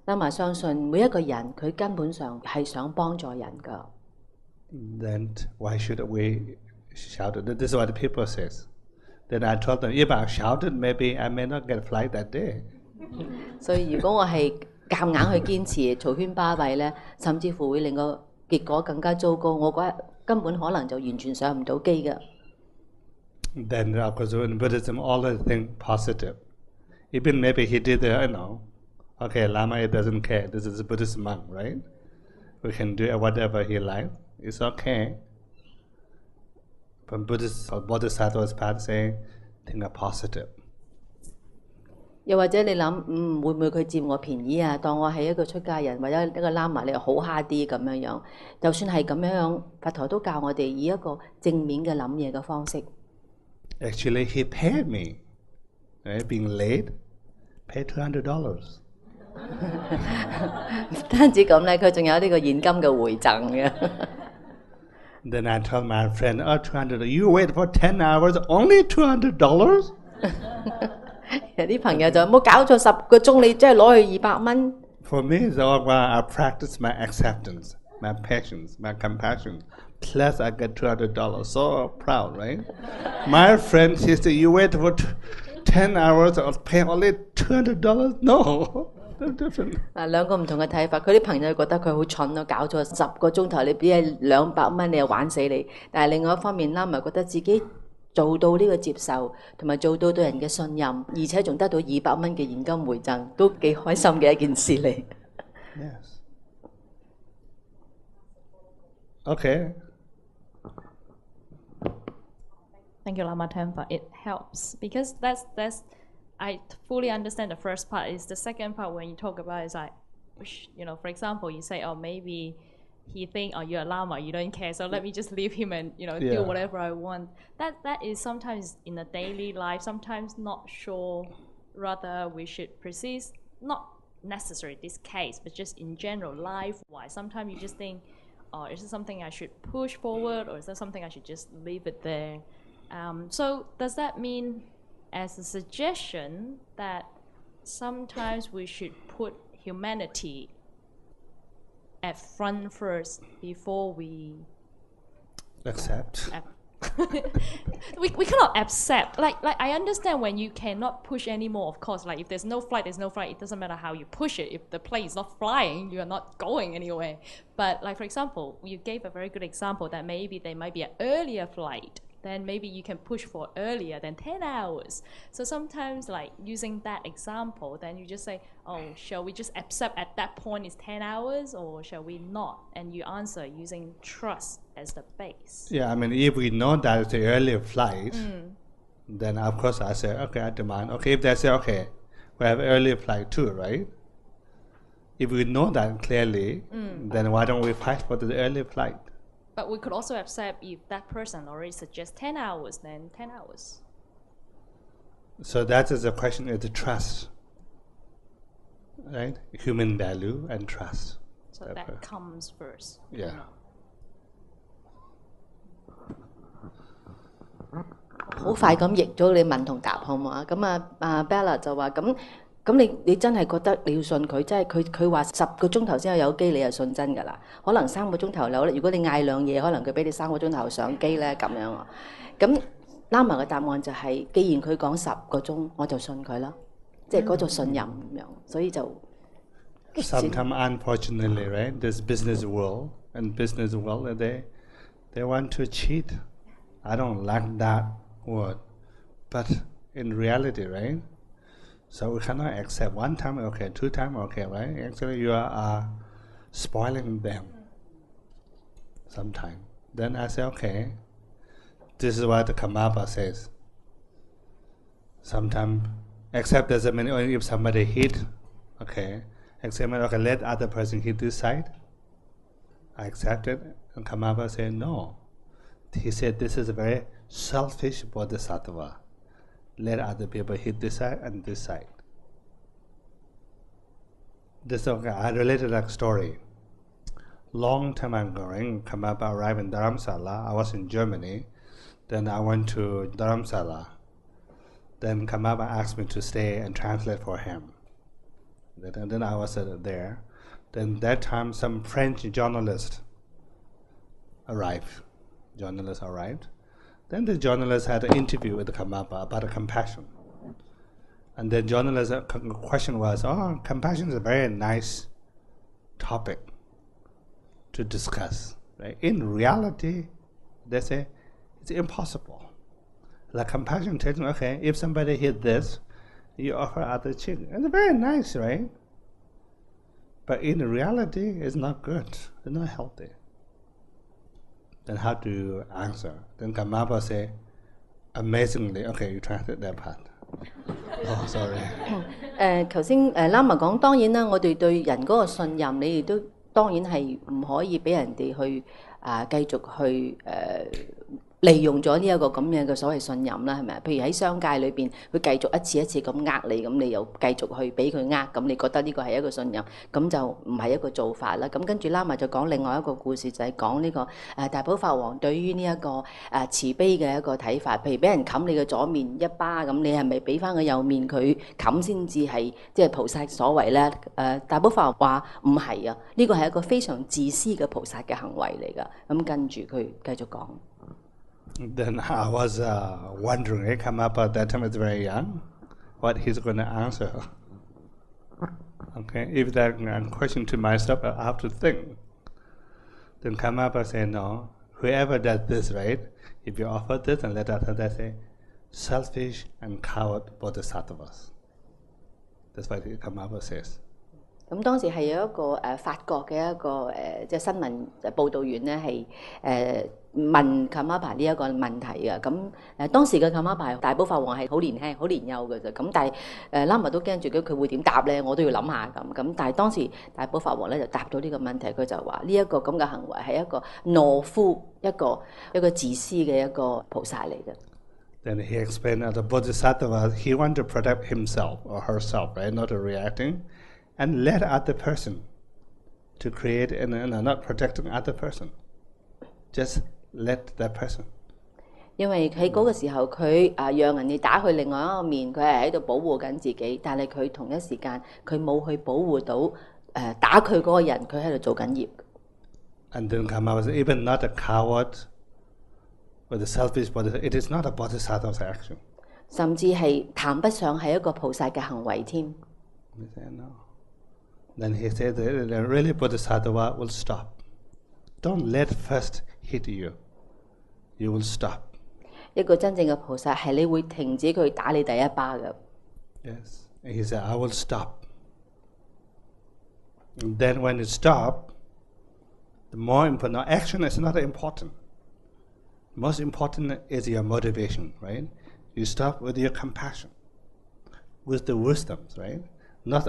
喇嘛相信每一個人佢根本上係想幫助人㗎。Then why should we shout it? This is what the people says. Then I told them, if I shouted, maybe I may not get a flight that day. 所以如果我係夾硬去堅持嘈喧巴閉咧，甚至乎會令個結果更加糟糕。我覺得根本可能就完全上唔到機㗎。Then of course in Buddhism, always think positive. Even maybe he did, okay, Lama, he doesn't care. This is a Buddhist monk, right? We can do whatever he likes. It's okay. From Buddhist or Bodhisattva's path saying, think positive. 又或者你諗，會唔會佢佔我便宜啊？當我係一個出家人或者一個喇嘛，你又好蝦啲咁樣樣。就算係咁樣樣，佛陀都教我哋以一個正面嘅諗嘢嘅方式。Actually, he paid me. Right? Being late, paid $200. 唔單止咁咧，佢仲有呢個現金嘅回贈嘅。Then I told my friend, $200. You wait for 10 hours, only $200? 有啲朋友就冇搞錯10個鐘，你真係攞去200蚊。For me, so I practice my acceptance, my patience, my compassion. Plus, I get $200. So proud, right? My friend, she said, "You wait for 10 hours or pay only $200? No, that's different." 兩個唔同嘅睇法，佢啲朋友覺得佢好蠢咯，搞錯10個鐘頭，你俾係200蚊，你又玩死你。但係另外一方面啦，咪覺得自己做到呢個接受，同埋做到對人嘅信任，而且仲得到200蚊嘅現金回贈，都幾開心嘅一件事嚟。Yes. Okay. Thank you, Lama Tempa. It helps because that's I fully understand the first part. Is the second part when you talk about is like, for example, you say, oh, maybe he think, oh, you're a Lama, you don't care, so let me just leave him and do whatever I want. That is sometimes in the daily life, sometimes not sure. Rather, we should persist. Not necessarily this case, but just in general, life-wise. Sometimes you just think, oh, is this something I should push forward, or is that something I should just leave it there? So does that mean, as a suggestion, that sometimes we should put humanity at front first before we Accept. we cannot accept. Like I understand when you cannot push anymore. Of course, like if there's no flight, there's no flight. It doesn't matter how you push it. If the plane is not flying, you are not going anywhere. But like for example, you gave a very good example that maybe there might be an earlier flight. Then maybe you can push for earlier than 10 hours. So sometimes like using that example, then you just say, oh, shall we just accept at that point is 10 hours or shall we not? And you answer using trust as the base. Yeah, I mean, if we know that it's the earlier flight, then of course I say, okay, I demand. Okay, if they say, okay, we have earlier flight too, right? If we know that clearly, then why don't we fight for the earlier flight? But we could also accept if that person already suggests 10 hours, then 10 hours. So that is the question of the trust, right? Human value and trust. So that comes first. Yeah. 好快咁譯咗你問同答好嘛？咁Bella 就話咁你真係覺得你要信佢，即係佢話10個鐘頭先有機，你就信真㗎啦。可能3個鐘頭有咧，如果你嗌兩嘢，可能佢俾你3個鐘頭上機咧咁樣啊。咁Lama嘅答案就係，既然佢講10個鐘，我就信佢啦，即係嗰種信任咁樣，所以就。Sometimes, unfortunately, right, this business world they want to cheat. I don't like that word, but in reality, right? So we cannot accept one time, okay, 2 times, okay, right? Actually, you are spoiling them sometimes. Then I say, okay, this is what the Karmapa says. Sometimes, accept doesn't mean if somebody hit, okay, accept, okay, let other person hit this side. I accept it, and Karmapa said, no. He said, this is a very selfish bodhisattva. Let other people hit this side and this side. This okay, I related that story. long time ago, Karmapa arrived in Dharamsala. I was in Germany. Then I went to Dharamsala. Then Karmapa asked me to stay and translate for him. And then I was there. Then that time some French journalist arrived. Then the journalist had an interview with Karmapa about compassion. And the journalist's question was, oh, compassion is a very nice topic to discuss. Right? In reality, they say, it's impossible. Like compassion tells me, okay, if somebody hit this, you offer other cheek. It's very nice, right? But in reality, it's not good. It's not healthy. Then how do you answer? Then Karmapa say, amazingly, okay, you translate that part. Oh, sorry. 頭先Lama 講，當然啦，我哋對人嗰個信任，你哋都當然係唔可以俾人哋去繼續去利用咗呢一個咁樣嘅所謂信任啦，係咪啊？譬如喺商界裏邊，佢繼續一次一次咁呃你，咁你又繼續去俾佢咁你覺得呢個係一個信任，咁就唔係一個做法啦。咁跟住Lama就講另外一個故事，就係講呢個大寶法王對於呢一個慈悲嘅一個睇法。譬如俾人冚你嘅左面一巴，咁你係咪俾翻個右面佢冚先至係即係菩薩所為咧？大寶法王話唔係啊，呢個係一個非常自私嘅菩薩嘅行為嚟㗎。咁跟住佢繼續講。Then I was wondering, Karmapa at that time is very young, what he's going to answer. Okay, if that question to myself, I have to think. Then Karmapa said, no, whoever does this, right, if you offer this and let others say, selfish and coward bodhisattvas. That's what Karmapa says. 咁當時係有一個法國嘅一個即係新聞報導員咧係問Karmapa呢一個問題嘅。咁當時嘅Karmapa大寶法王係好年輕、好年幼嘅啫。咁但係Lama都驚住佢會點答咧，我都要諗下咁。咁但係當時大寶法王咧就答到呢個問題，佢就話呢一個咁嘅行為係一個懦夫、一個自私嘅一個菩薩嚟嘅。Then he explained that the bodhisattva, he wanted to protect himself or herself, right, not reacting. And let other person to create and not protecting other person. Just let that person. 因為喺嗰個時候，佢讓人哋打佢另外一個面，佢係喺度保護緊自己，但係佢同一時間佢冇去保護到打佢嗰個人，佢喺度做緊業。And then Karma was even not a coward or the selfish bodhisattva. It is not a bodhisattva's action. 甚至係談不上係一個菩薩嘅行為添。He said no. Then he said that really bodhisattva will stop. Don't let first hit you. You will stop. 一個真正嘅菩薩係你會停止佢打你第一巴嘅。Yes. And he said, I will stop. And then when you stop, the more important, action is not important. Most important is your motivation, right? You stop with your compassion, with the wisdoms, right? Not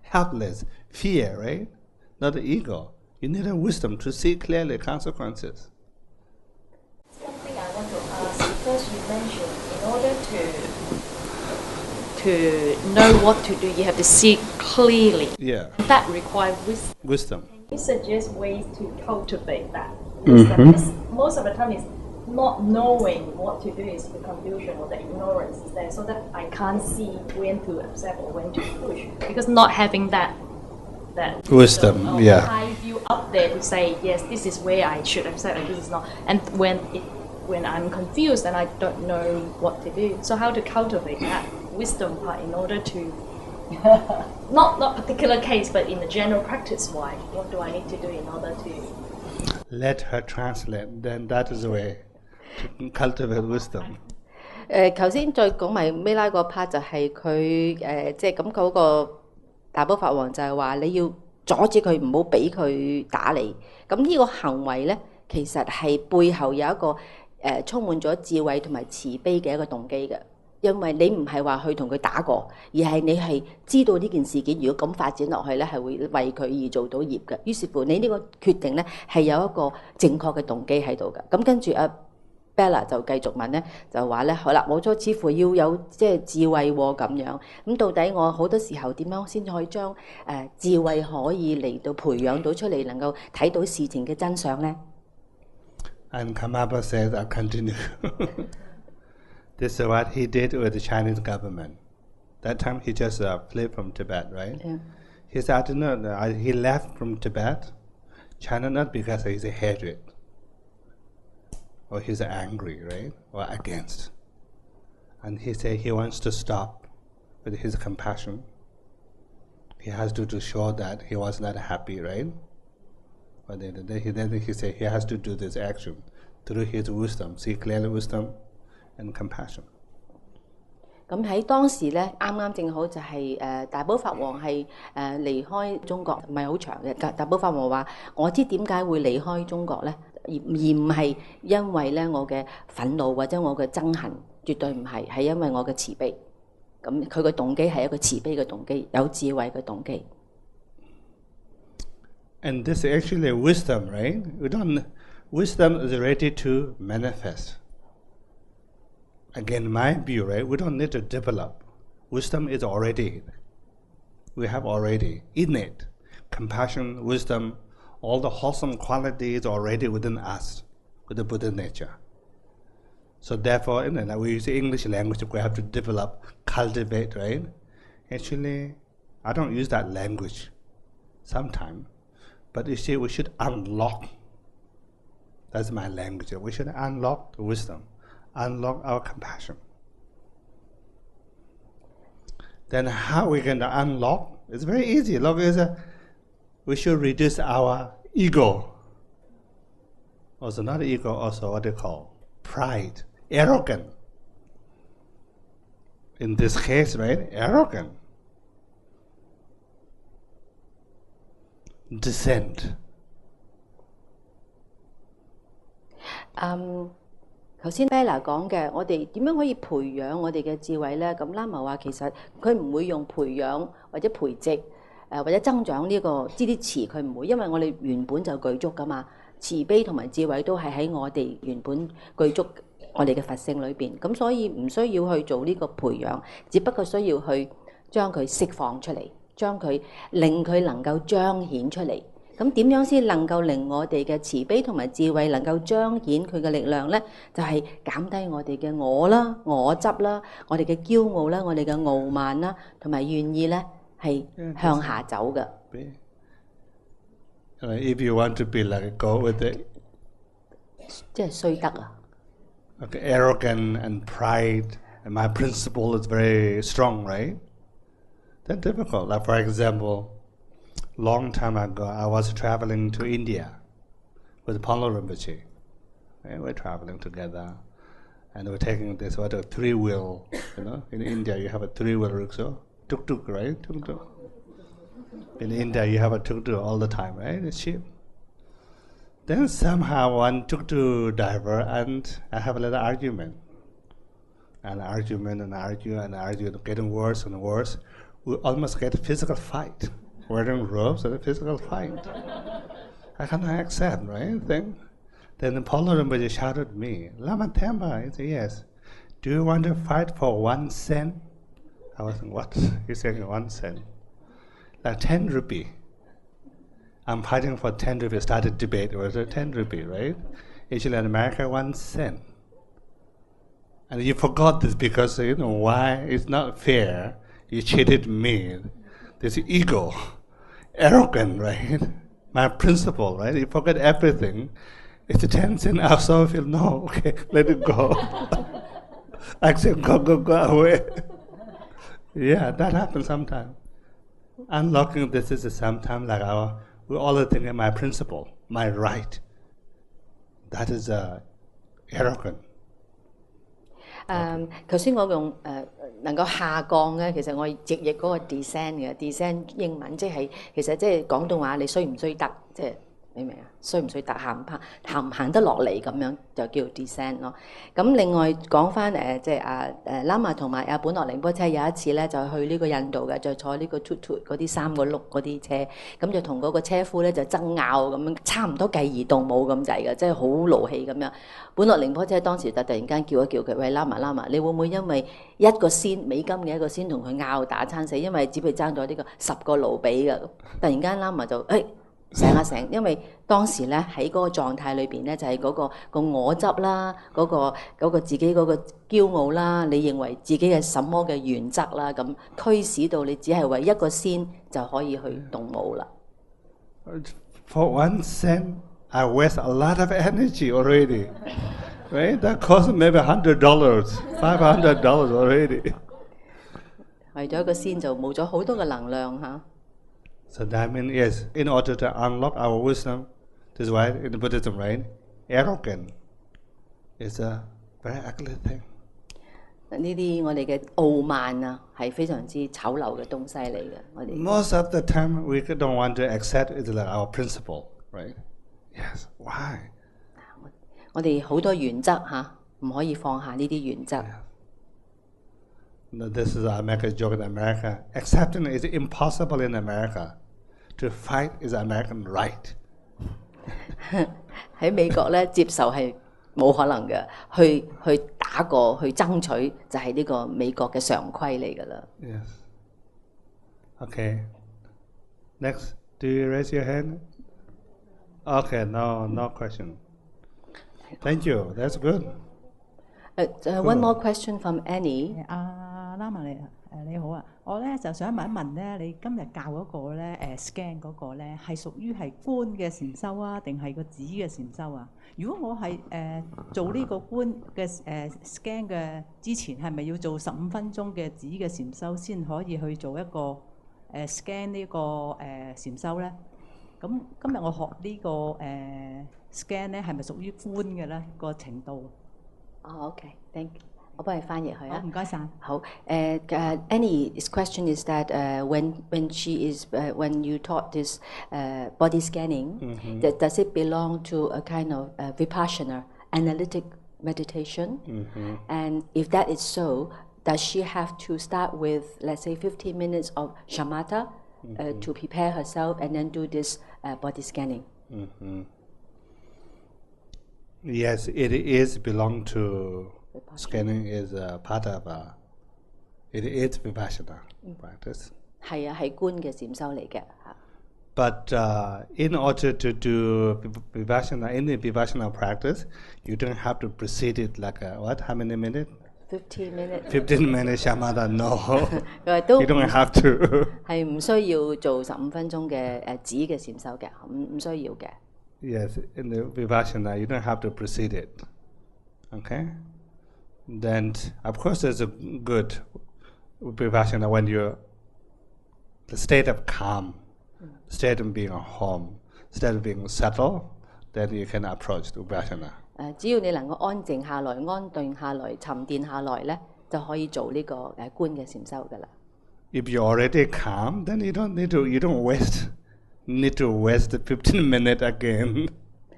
helpless, fear, right? Not the ego. You need a wisdom to see clearly consequences. Something I want to ask, because you mentioned in order to know what to do, you have to see clearly. Yeah. That requires wisdom. Wisdom. Can you suggest ways to cultivate that wisdom? Because most of the time it's not knowing what to do is the confusion or the ignorance is there, so that I can't see when to accept or when to push. Because not having that Wisdom, yeah. high view up there to say yes, this is where I should accept and this is not. And when I'm confused and I don't know what to do, so how to cultivate that wisdom part in order to not particular case, but in the general practice wise, what do I need to do in order to let her translate, then that is the way to cultivate wisdom. 頭先再講埋尾拉個 part 就係佢即係咁嗰個大寶法王就係話你要阻止佢唔好俾佢打你。咁呢個行為咧，其實係背後有一個充滿咗智慧同埋慈悲嘅一個動機嘅。因為你唔係話去同佢打過，而係你係知道呢件事件如果咁發展落去咧，係會為佢而做到業嘅。於是乎，你呢個決定咧係有一個正確嘅動機喺度嘅。咁跟住 Bella 就繼續問咧，就話咧，好啦，我咗似乎要有即係智慧喎咁樣。咁到底我好多時候點樣先可以將智慧可以嚟到培養到出嚟，能夠睇到事情嘅真相咧？ And Karmapa says, I'll continue. This is what he did with the Chinese government. That time he just fled from Tibet, right? Yeah. He said, I don't know, he left from Tibet, China not because he's a hatred, or he's angry, right? Or against. And he said he wants to stop with his compassion. He has to show that he was not happy, right? But then he said he has to do this action through his wisdom, see clearly wisdom and compassion. 咁喺當時咧，啱啱正好就係大寶法王係離開中國，唔係好長嘅。大寶法王話：我知點解會離開中國咧，而唔係因為咧我嘅憤怒或者我嘅憎恨，絕對唔係，係因為我嘅慈悲。咁佢嘅動機係一個慈悲嘅動機，有智慧嘅動機。And this is actually wisdom, right? Wisdom is ready to manifest. Again, my view, right? We don't need to develop. Wisdom is already. We have already innate compassion, wisdom, all the wholesome qualities already within us, with the Buddha nature. So therefore, we use the English language, we have to develop, cultivate, right? Actually, I don't use that language sometimes. But you see, we should unlock. That's my language. We should unlock the wisdom, unlock our compassion. Then how we can unlock? It's very easy. Look, we should reduce our ego. Also not ego, also what they call pride, arrogant. In this case, right, arrogant. Descent. 頭先 Bella 講嘅，我哋點樣可以培養我哋嘅智慧咧？咁喇嘛話其實佢唔會用培養或者培植或者增長呢啲詞，佢唔會，因為我哋原本就具足噶嘛。慈悲同埋智慧都係喺我哋原本具足我哋嘅佛性裏邊，咁所以唔需要去做呢個培養，只不過需要去將佢釋放出嚟。將佢令佢能夠彰顯出嚟，咁點樣先能夠令我哋嘅慈悲同埋智慧能夠彰顯佢嘅力量咧？就係減低我哋嘅我啦、我執啦、我哋嘅驕傲啦、我哋嘅傲慢啦，同埋願意咧係向下走嘅。If you want to be like go with it， 即係衰德啊。Okay, arrogant and pride, and my principle is very strong, right? That's difficult. Like for example, long time ago, I was traveling to India with Palo Rinpoche. And we're traveling together, and we're taking this a three-wheel. In India you have a three-wheel rickshaw, tuk-tuk, right? Tuk-tuk. In India you have a tuk-tuk all the time, right? It's cheap. Then somehow one tuk-tuk driver and I have a little argument, and argue, getting worse and worse. We almost get a physical fight, wearing robes and a physical fight. I cannot accept, right? Then the Palo Rinpoche shouted at me, Lama Temba. He said, yes. Do you want to fight for 1 cent? I was like, what? He said, 1 cent. Like 10 rupee. I'm fighting for 10 rupee. Started debate. It was 10 rupee, right? Actually in America, 1 cent. And you forgot this because, why? It's not fair. You cheated me. This ego, arrogant, right? My principle, right? You forget everything. It's a 10 cent. I also feel, no, okay, let it go. I said, go away. Yeah, that happens sometimes. Unlocking this is sometimes like we all think of my principle, my right. That is arrogant. 頭先我用能夠下降咧，其實我直譯嗰個 descent 嘅 descent 英文即係其實即係廣東話你衰唔衰得，即係你明啊？衰唔衰得行唔行得落嚟咁樣就叫 descent 咯。咁另外講翻即係喇嘛同埋本諾寧波車有一次咧就去呢個印度嘅，就坐呢個 tut 嗰啲3個轆嗰啲車，咁就同嗰個車夫咧就爭拗咁樣，差唔多繼而動武咁滯嘅，即係好勞氣咁樣。本諾寧波車當時就突然間叫一叫佢，喂，喇嘛，你會唔會因為一個仙美金嘅一個仙同佢拗打撐死？因為只係爭咗呢個10個盧比嘅。突然間喇嘛就醒，因為當時咧喺嗰個狀態裏邊咧就係嗰個我執啦，嗰個自己嗰個驕傲啦，你認為自己嘅什麼嘅原則啦，咁驅使到你只係為一個仙就可以去動武啦。For one cent, I waste a lot of energy already, right? That costs maybe $100, $500 already. 為咗一個仙就冇咗好多嘅能量嚇。So that means, yes, in order to unlock our wisdom, this is why in Buddhism, right? Arrogant is a very ugly thing. 呢啲我哋嘅傲慢啊，係非常之醜陋嘅東西嚟嘅。我哋 Most of the time, we don't want to accept it like our principle, right? Yes. Why? 我哋好多原則嚇，唔可以放下呢啲原則。No, this is I make a joke in America. Accepting is impossible in America. To fight is American right. 喺美國咧，接受係冇可能嘅，去打過去爭取就係呢個美國嘅常規嚟㗎啦。Yes. Okay. Next, do you raise your hand? Okay, no question. Thank you. That's good. One more question from Annie. 喇嘛你好啊，我咧就想問一問咧，你今日教嗰個咧scan 嗰個咧係屬於係觀嘅禪修啊，定係個止嘅禪修啊？如果我係做呢個觀嘅scan 嘅之前，係咪要做15分鐘嘅止嘅禪修先可以去做一個scan 呢個禪修咧？咁今日我學呢個scan 咧係咪屬於觀嘅咧個程度OK，thank you。我幫你翻譯佢啊。唔該晒。好，Annie's question is that when you taught this body scanning, does it belong to a kind of vipassana analytic meditation? And if that is so, does she have to start with, let's say, 15 minutes of shamatha to prepare herself and then do this body scanning? Yes, it is belong to scanning is part of it is vipassana practice. 係啊，係觀嘅禪修嚟嘅嚇。But in order to do vipassana, in the vipassana practice, you don't have to proceed it like what? How many minutes? 15 minutes. 15 minutes shamatha. No, 佢話都 you don't have to. 係唔需要做15分鐘嘅止嘅禪修嘅，唔需要嘅。Yes, in the vipassana, you don't have to proceed it. Okay? Then, of course, there's a good vipassana when you're the state of calm, state of being at home, state of being settled, then you can approach the vipassana. 只要你能夠安靜下來、安定下來、沉澱下來咧，就可以做呢個觀嘅禪修噶啦。If you're already calm, then you don't need to waste 15 minutes again.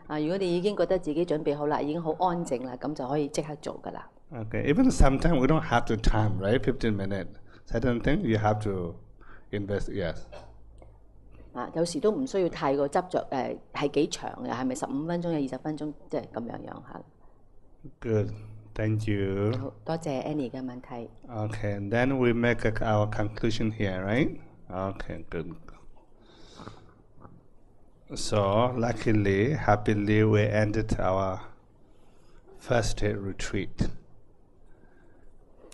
如果你已經覺得自己準備好啦，已經好安靜啦，咁就可以即刻做噶啦。Okay, even sometimes we don't have to time, right? 15 minutes. Certain things you have to invest, yes. 有時都唔需要太過執着係幾長嘅，係咪15分鐘、20分鐘，即係咁樣嚇。Good, thank you. 好，多謝 Annie 嘅問題。Okay, and then we make our conclusion here, right? Okay, good. So, luckily, happily, we ended our first day retreat.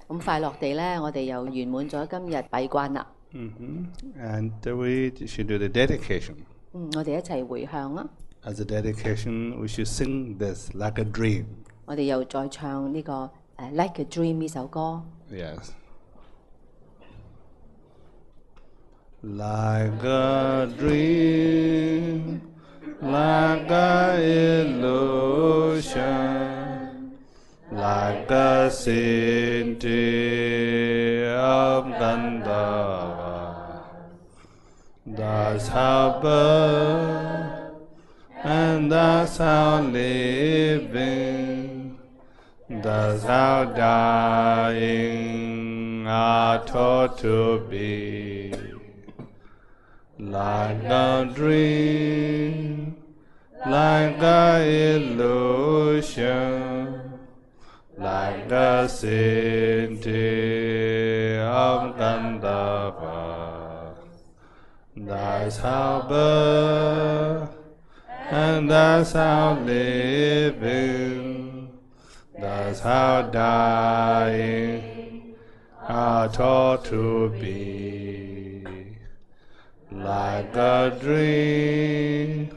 咁快樂地咧，我哋又圓滿咗今日閉關啦。And we should do the dedication. 我哋一齊回向啦。As a dedication, we should sing this like a dream. 我哋又再唱呢個Like a Dream 呢首歌。Yes. Like a dream, like a illusion, like a city of Gandhara. That's how birth and that's how living, that's how dying are taught to be. Like a dream, like a illusion, like a city of Gandhara. That's how birth, and that's how living, that's how dying are taught to be. Like a dream,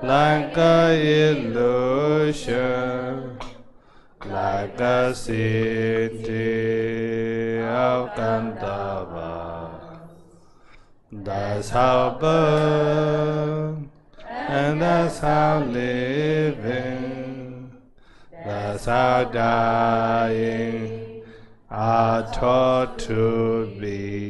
like a illusion, like a city of Gandhara. That's how birth, and that's how living, that's how dying are taught to be.